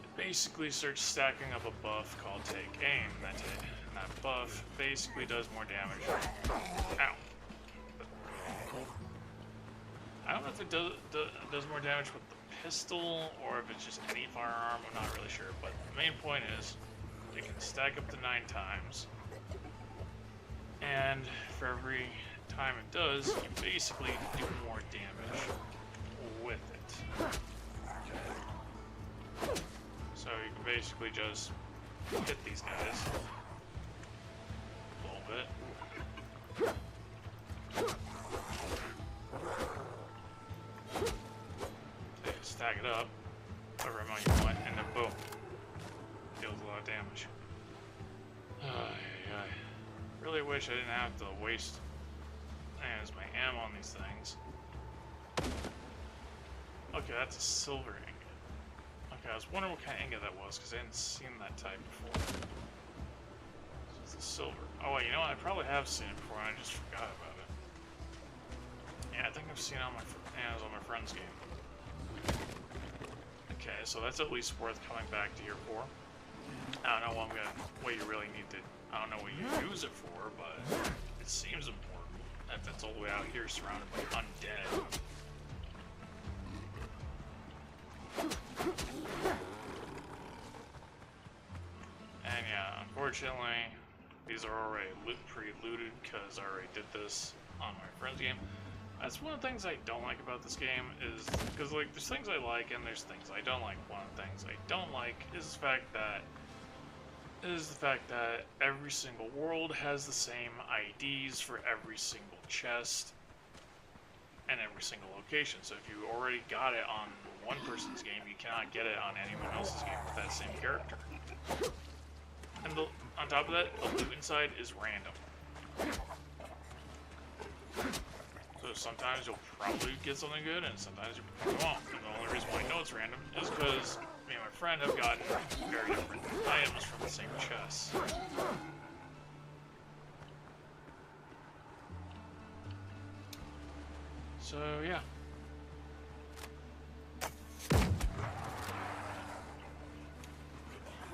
it basically starts stacking up a buff called Take Aim. And that buff basically does more damage. Ow. I don't know if it does more damage with the pistol or if it's just any firearm. I'm not really sure, but the main point is it can stack up to 9 times, and for every time it does, you basically do more damage with it. So you can basically just hit these guys a little bit. So you stack it up, whatever amount you want, and then boom, deals a lot of damage. Really wish I didn't have to waste my ammo on these things. Okay, that's a silver ingot. Okay, I was wondering what kind of ingot that was because I hadn't seen that type before. It's a silver. Oh wait, you know what? I probably have seen it before and I just forgot about it. Yeah, I think I've seen it on my friend's game. Okay, so that's at least worth coming back to here for. I don't know what you really need to. I don't know what you use it for, but it seems important if it's all the way out here surrounded by undead. And yeah, unfortunately, these are already pre-looted because I already did this on my friend's game. That's one of the things I don't like about this game is because like there's things I like and there's things I don't like. One of the things I don't like is the fact that every single world has the same IDs for every single chest and every single location. So if you already got it on one person's game, you cannot get it on anyone else's game with that same character. And on top of that, the loot inside is random. So sometimes you'll probably get something good, and sometimes you probably won't. And the only reason why I know it's random is because me and my friend have gotten very different items from the same chest. So yeah.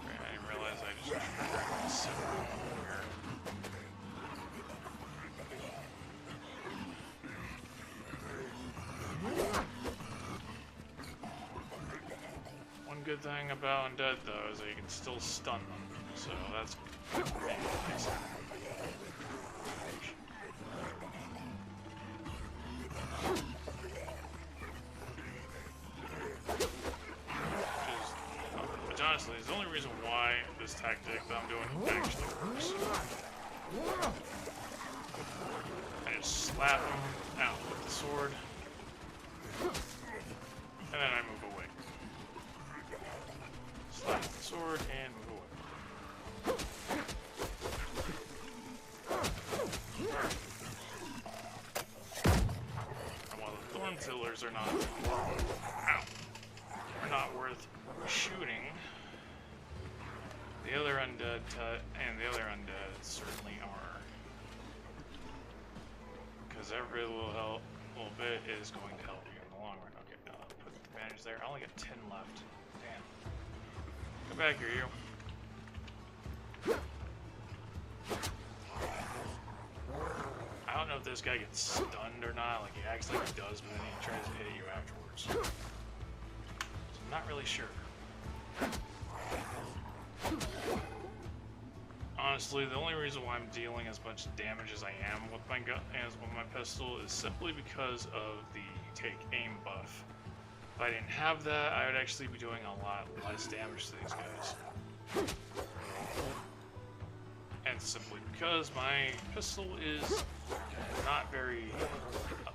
I didn't realize I just grabbed the silver here. One good thing about undead though is that you can still stun them, so that's really nice. Which honestly is the only reason why this tactic that I'm doing actually works. I just slap them out with the sword, and then I move away. Slap the sword and move away. And while the thorn tillers are not worth shooting, the other undead certainly are. Because every little bit is going to help you in the long run. Okay, put the bandage there. I only got 10 left. Damn. Come back here, you. I don't know if this guy gets stunned or not. Like, he acts like he does, but then he tries to hit you afterwards. So I'm not really sure. Honestly, the only reason why I'm dealing as much damage as I am with my gun as with my pistol is simply because of the take aim buff. If I didn't have that, I would actually be doing a lot less damage to these guys. And simply because my pistol is not very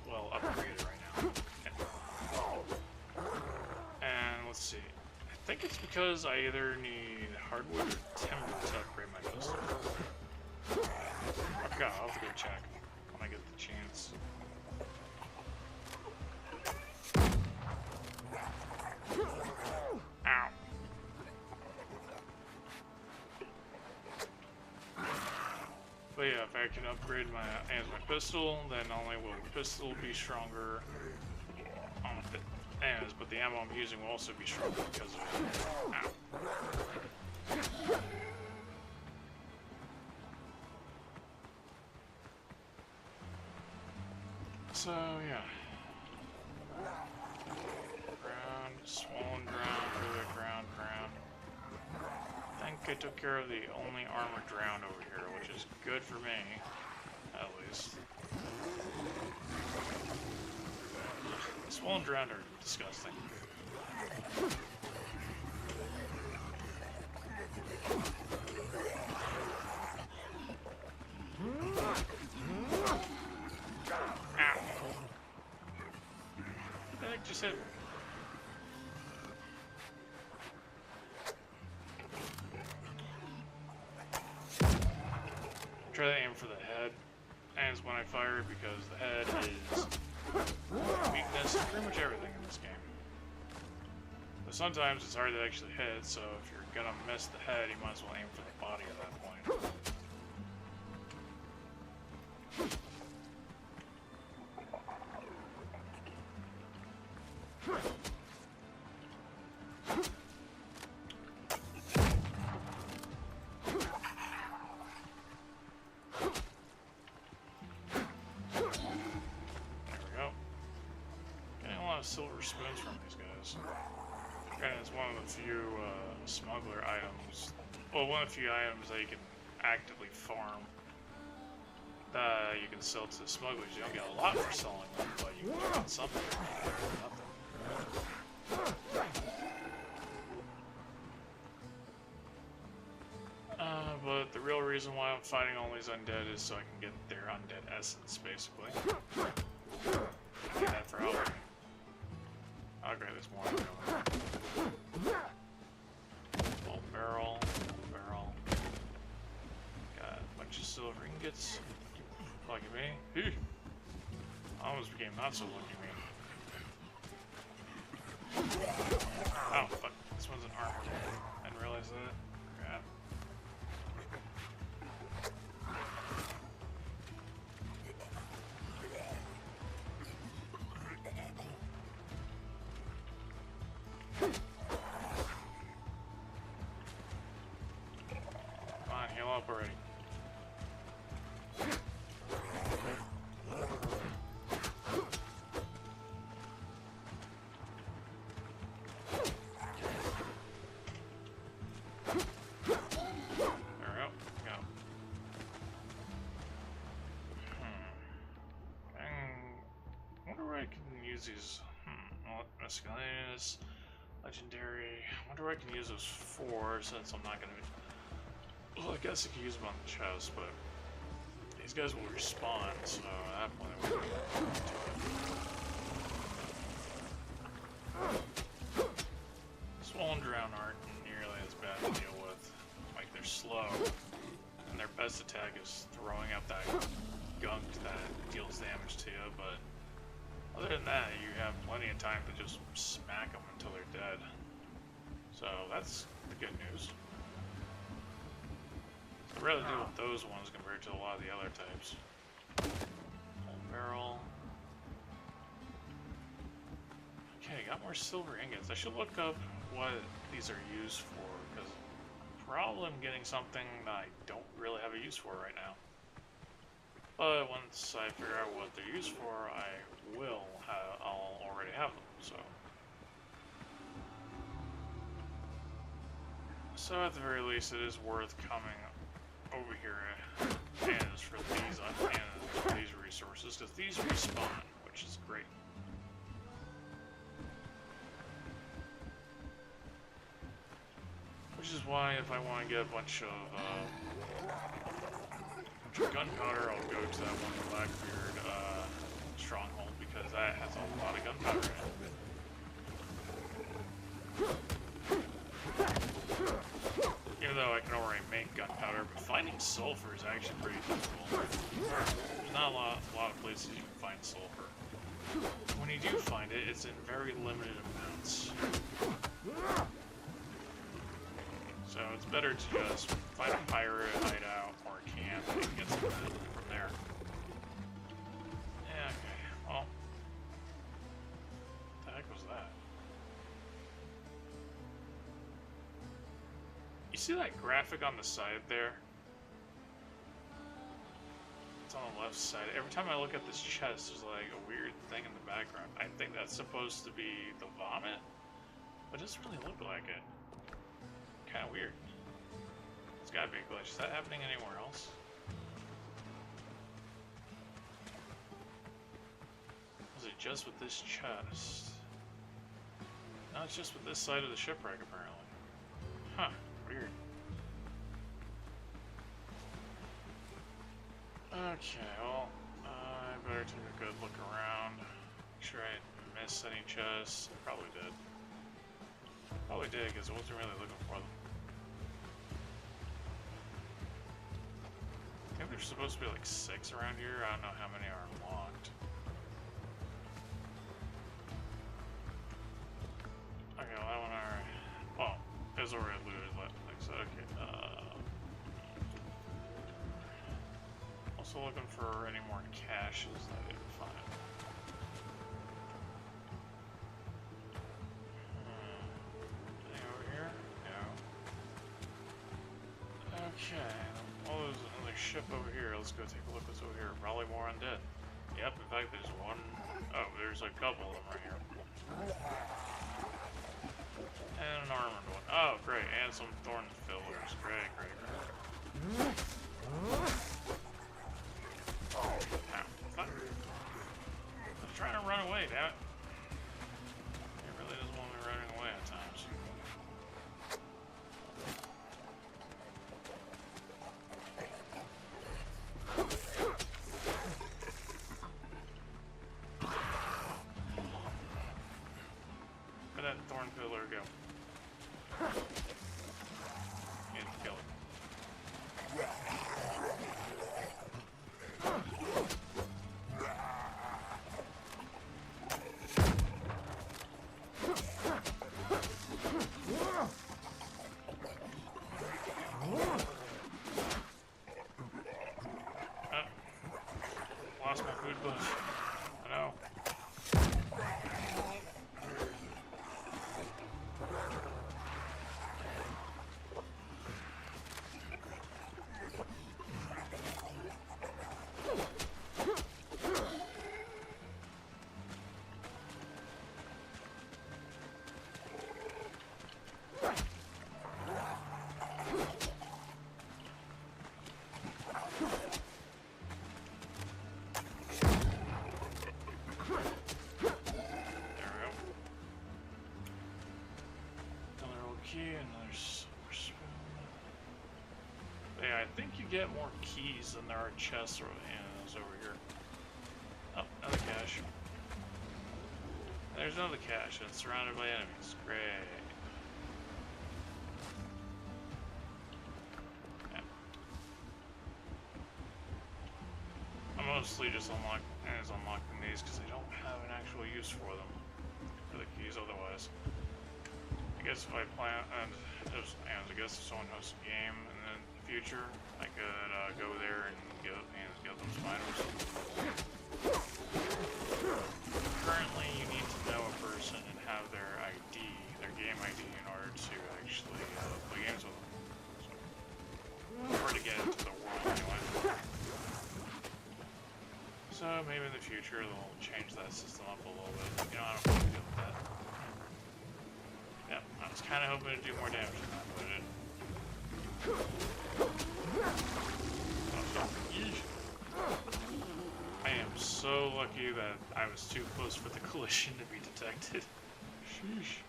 well upgraded right now. And let's see. I think it's because I either need hardwood or timber to upgrade my pistol. Okay, I'll have to go check when I get the chance. Ow. But yeah, if I can upgrade my pistol, then not only will the pistol be stronger on the ends, but the ammo I'm using will also be stronger because of it. Ow. So yeah. Ground, swollen ground, further ground. I think I took care of the only armored drowned over here, which is good for me, at least. The swollen drowned are disgusting. Ow. What the heck just hit me? Try to aim for the head as when I fire because the head is weakness in pretty much everything in this game. But sometimes it's hard to actually hit, so if you're gonna miss the head, you might as well aim for the body at that point. Silver spoons from these guys. And it's one of the few smuggler items. Well, one of the few items that you can actively farm that you can sell to smugglers. You don't get a lot for selling them, but you can get something for nothing. But the real reason why I'm fighting all these undead is so I can get their undead essence, basically. I need that for helping. Okay, there's more. Full barrel. Got a bunch of silver ingots. Lucky me. Phew. Almost became not so lucky me. Oh, fuck. This one's an armor. I didn't realize that. Crap. Already. There we go. I wonder where I can use these. Miscellaneous, legendary. I wonder where I can use those for, since I'm not gonna be. Well, I guess I can use them on the chest, but these guys will respawn, so at that point I won't do it. Swollen drown aren't nearly as bad to deal with. Like, they're slow, and their best attack is throwing up that gunk that deals damage to you, but other than that, you have plenty of time to just smack them until they're dead. So that's the good news. I'd rather deal with those ones compared to a lot of the other types. Full barrel. Okay, got more silver ingots. I should look up what these are used for, because probably I'm getting something that I don't really have a use for right now. But once I figure out what they're used for, I'll already have them, so. So at the very least, it is worth coming over here and for these resources, because these respawn, which is great. Which is why if I want to get a bunch of gunpowder, I'll go to that one Blackbeard stronghold, because that has a lot of gunpowder in it. Even though I can already make gunpowder, but finding sulfur is actually pretty difficult. There's not a lot of places you can find sulfur. When you do find it, it's in very limited amounts. So it's better to just find a pirate hideout or a camp and get some loot from there. Yeah, okay. Well, what the heck was that? You see that graphic on the side there? It's on the left side. Every time I look at this chest, there's like a weird thing in the background. I think that's supposed to be the vomit, but it doesn't really look like it. Kind of weird. It's gotta be a glitch. Is that happening anywhere else? Was it just with this chest? No, it's just with this side of the shipwreck, apparently. Huh. Weird. Okay, well, I better take a good look around. Make sure I didn't miss any chests. I probably did. Probably did, because I wasn't really looking for them. I think there's supposed to be like 6 around here. I don't know how many are unlocked. Okay, well, that one already. Well, it was already looted, like I said. Okay, also looking for any more caches that I didn't find. Anything over here? No. Okay. Oh, there's another ship over here. Let's go take a look what's over here. Probably more undead. Yep, in fact, there's one. Oh, there's a couple of them right here. And an armored one. Oh, great. And some thorn fillers. Great, great, great. Ow, fuck. I'm trying to run away, damn it. It really doesn't want me running away at times. Where'd that thorn pillar go? Need to kill it. Lost my food bush. I know. Another silver spoon. Yeah, I think you get more keys than there are chests or animals over here. Oh, another cache. There's another cache, and it's surrounded by enemies. Great. Yeah. I'm mostly just unlocking these because I don't have an actual use for them. For the keys otherwise. I guess if I plan, and I guess if someone hosts a game in the future, I could go there and get them some items. Currently, you need to know a person and have their ID, their game ID, in order to actually play games with them. So, or to get into the world anyway. So maybe in the future they'll change that system up a little bit. You know, I don't really deal with that. Yep, I was kind of hoping to do more damage than that, but I didn't. I am so lucky that I was too close for the collision to be detected. Sheesh.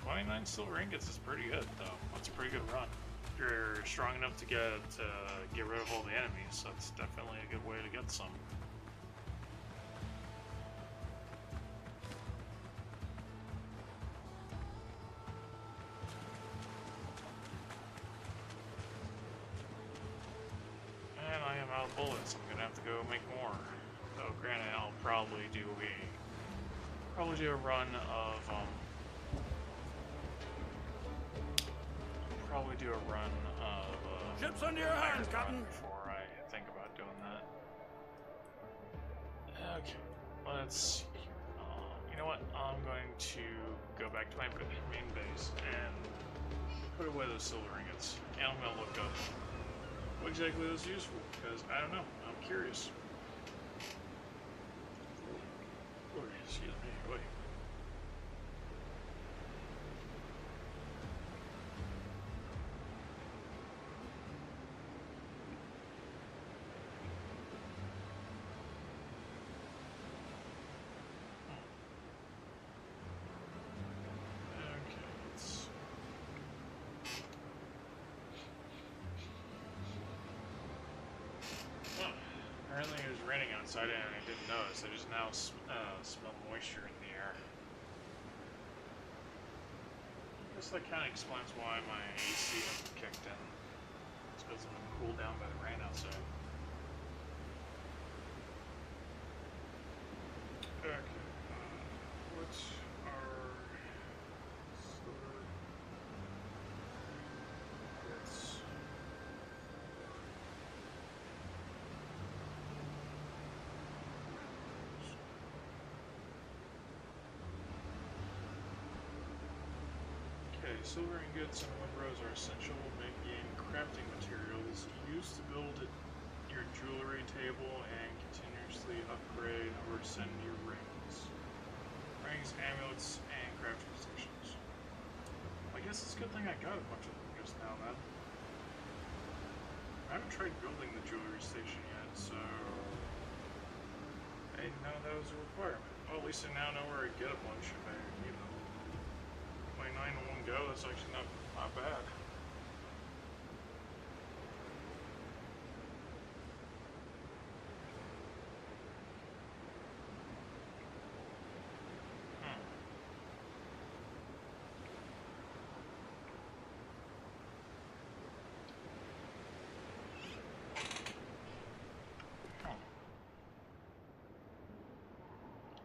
29 silver ingots is pretty good, though. That's a pretty good run. If you're strong enough to get rid of all the enemies, that's definitely a good way to get some. And I am out of bullets. I'm gonna have to go make more. Though, granted, I'll probably do a run of Ships under your hands, Captain. before I think about doing that. Okay, let's see here. You know what? I'm going to go back to my main base and put away those silver ingots. And I'm going to look up what exactly is useful, because I don't know. I'm curious. Oh, excuse me. Wait. Apparently it was raining outside and I didn't notice. I just now smell moisture in the air. I guess that kind of explains why my AC hasn't kicked in. It's because I'm cooled down by the rain outside. Okay. What's our silver? Let's... Okay, silver ingots and Windrose are essential, making crafting materials used to build your jewelry table and continuously upgrade or send your rings. Rings, amulets, and crafting stations. I guess it's a good thing I got a bunch of them just now then. I haven't tried building the jewelry station yet, so I didn't know that was a requirement. Well, at least I now know where I get a bunch if I need them. 29 in one go, that's actually not bad.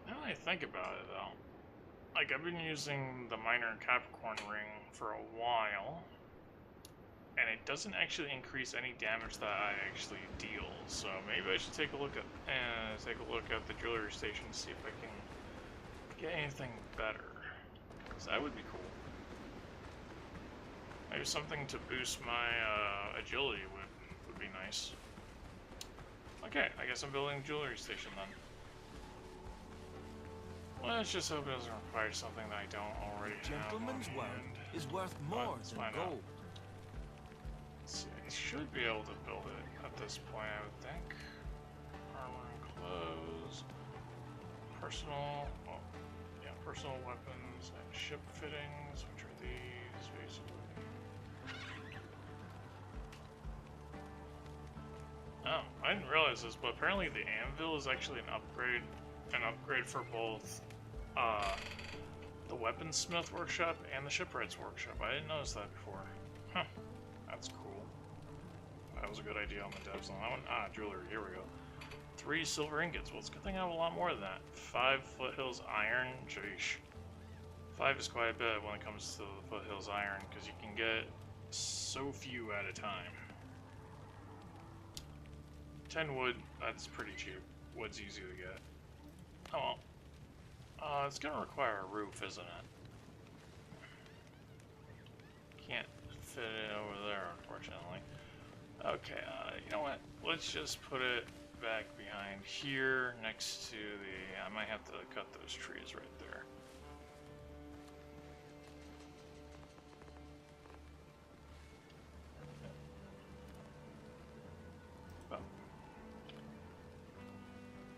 Now that I think about it though, like, I've been using the Minor Capricorn ring for a while, and it doesn't actually increase any damage that I actually deal. So maybe I should take a look at the jewelry station to see if I can get anything better, because that would be cool. Maybe something to boost my agility would be nice. Okay, I guess I'm building a jewelry station then. Let's just hope it doesn't require something that I don't already have. Gentleman's word is worth more than gold. Let's see, I should be able to build it at this point, I would think. Armor and clothes, personal weapons, and ship fittings, which are these, basically. Oh, I didn't realize this, but apparently the anvil is actually an upgrade for both the weaponsmith workshop and the shipwrights workshop. I didn't notice that before. Huh, that's cool. That was a good idea on the devs on that one. Ah, jewelry, here we go. 3 silver ingots. Well, it's a good thing I have a lot more than that. 5 foothills iron. Jeesh. 5 is quite a bit when it comes to the foothills iron, because you can get so few at a time. 10 wood, that's pretty cheap. Wood's easy to get. Oh well. It's gonna require a roof, isn't it? Can't fit it over there, unfortunately. Okay, you know what? Let's just put it back behind here, next to the... I might have to cut those trees right there. Oh.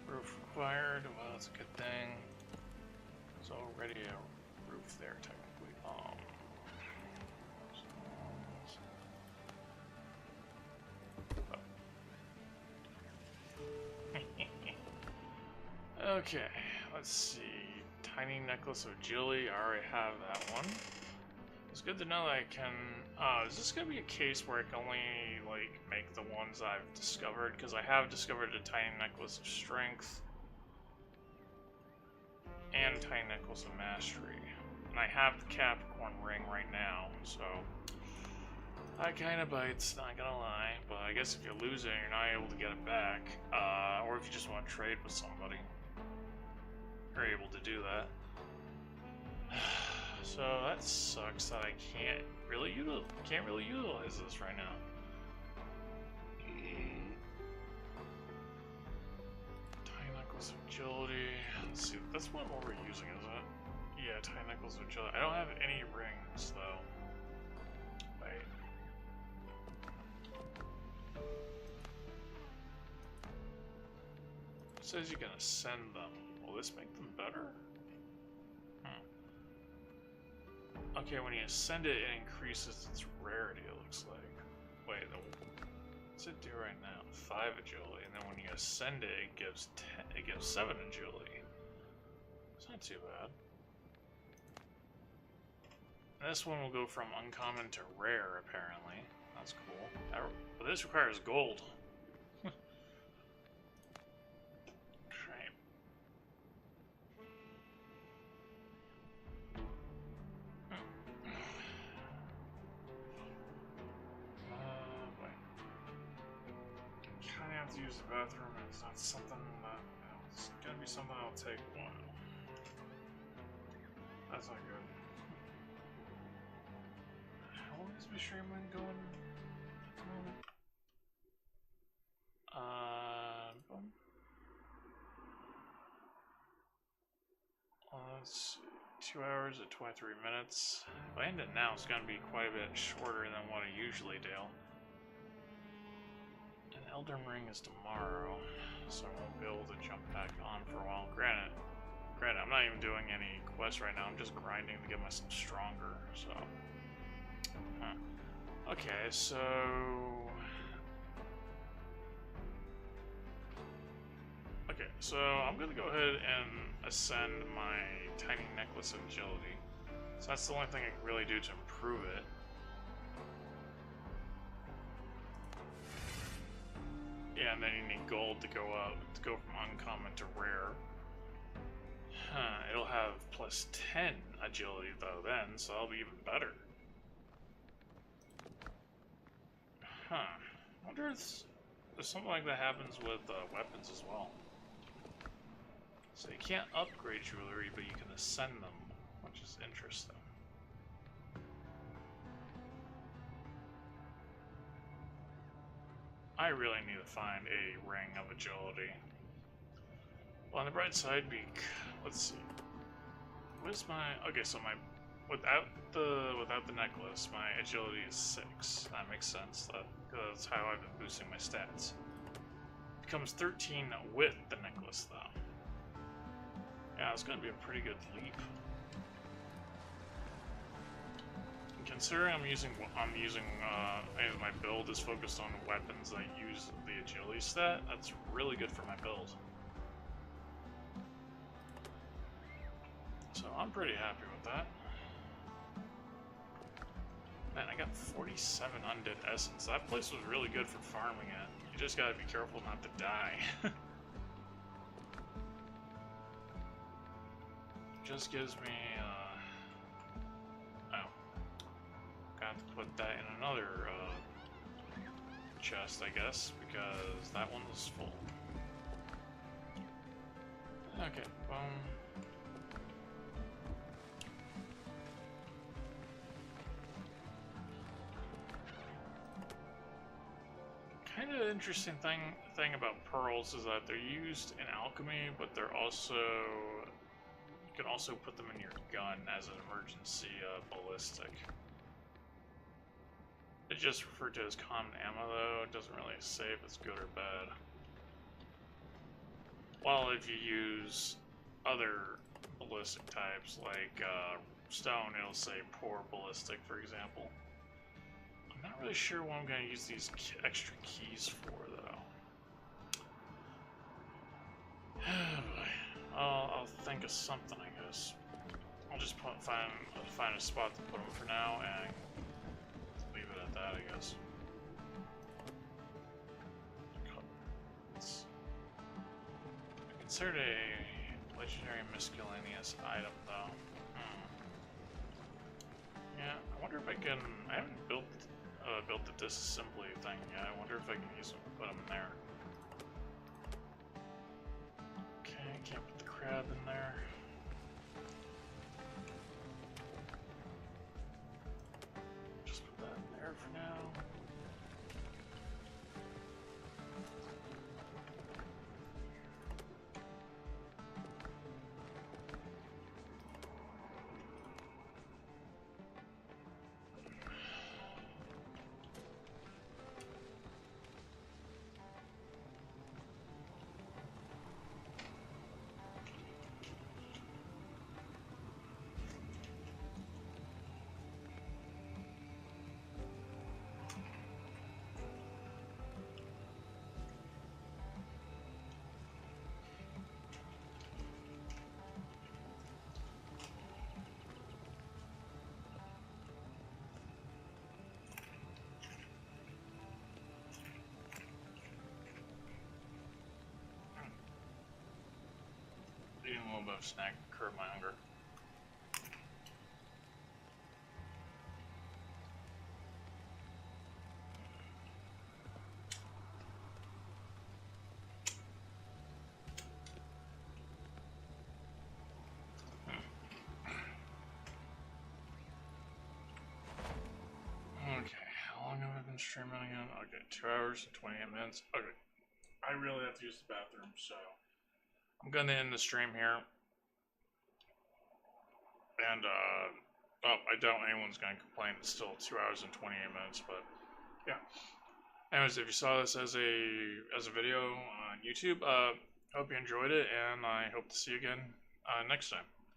Roof required, well, that's a good thing. There's already a roof there, technically. Okay, let's see. Tiny necklace of agility. I already have that one. It's good to know that I can... is this going to be a case where I can only, like, make the ones I've discovered? Because I have discovered a tiny necklace of strength. And tiny necklace of mastery. And I have the Capricorn ring right now, so... that kind of bites, not gonna lie. But I guess if you lose it, you're not able to get it back. Or if you just want to trade with somebody, you're able to do that. So that sucks that I can't really utilize this right now. Tiny Knuckles Agility. Let's see, that's what we're using, is it? Yeah, Tiny Knuckles Agility. I don't have any rings though. Wait. It says you can ascend them. Will this make them better? Okay, when you ascend it, it increases its rarity, it looks like. Wait, what's it do right now? 5 agility, and then when you ascend it, it gives 7 agility. It's not too bad. And this one will go from uncommon to rare, apparently. That's cool. But this requires gold. To use the bathroom, and it's not something that, you know, it's gonna be something that'll take a while. That's not good. How long is my stream been going at the moment? Boom. Let's see, 2 hours at 23 minutes. If I end it now, it's gonna be quite a bit shorter than what I usually do. Elden Ring is tomorrow, so I won't be able to jump back on for a while. Granted, I'm not even doing any quests right now. I'm just grinding to get myself stronger. So, okay, so I'm gonna go ahead and ascend my tiny necklace of agility. So that's the only thing I can really do to improve it. Yeah, and then you need gold to go from uncommon to rare. It'll have plus 10 agility though then, so that'll be even better. I wonder if something like that happens with weapons as well. So you can't upgrade jewelry, but you can ascend them, which is interesting. I really need to find a ring of agility. Well, on the bright side, let's see. What's my so without the necklace, my agility is 6. That makes sense. That's how I've been boosting my stats. It becomes 13 with the necklace, though. Yeah, it's gonna be a pretty good leap. Considering I'm using my build is focused on weapons that use the agility stat, that's really good for my build. So I'm pretty happy with that. Man, I got 47 undead essence. That place was really good for farming it. You just gotta be careful not to die. Just gives me got to put that in another chest, I guess, because that one was full. Okay, kind of interesting thing about pearls is that they're used in alchemy, but they're also, you can also put them in your gun as an emergency ballistic. It's just referred to as common ammo, though. It doesn't really say if it's good or bad. While if you use other ballistic types, like stone, it'll say poor ballistic, for example. I'm not really sure what I'm going to use these extra keys for, though. I'll think of something, I guess. I'll just find a spot to put them for now and leave it at that, I guess. It's considered a legendary miscellaneous item, though. Yeah, I wonder if I can. I haven't built the disassembly thing yet. I wonder if I can use them, put them in there. Okay, can't put the crab in there. Just put that in there for now. Eating a little bit of snack to curb my hunger. Okay, how long have I been streaming again? Okay, 2 hours and 28 minutes. Okay, I really have to use the bathroom, so I'm gonna end the stream here. And, oh, I doubt anyone's gonna complain. It's still 2 hours and 28 minutes, but yeah. Anyways, if you saw this as a video on YouTube, hope you enjoyed it, and I hope to see you again next time.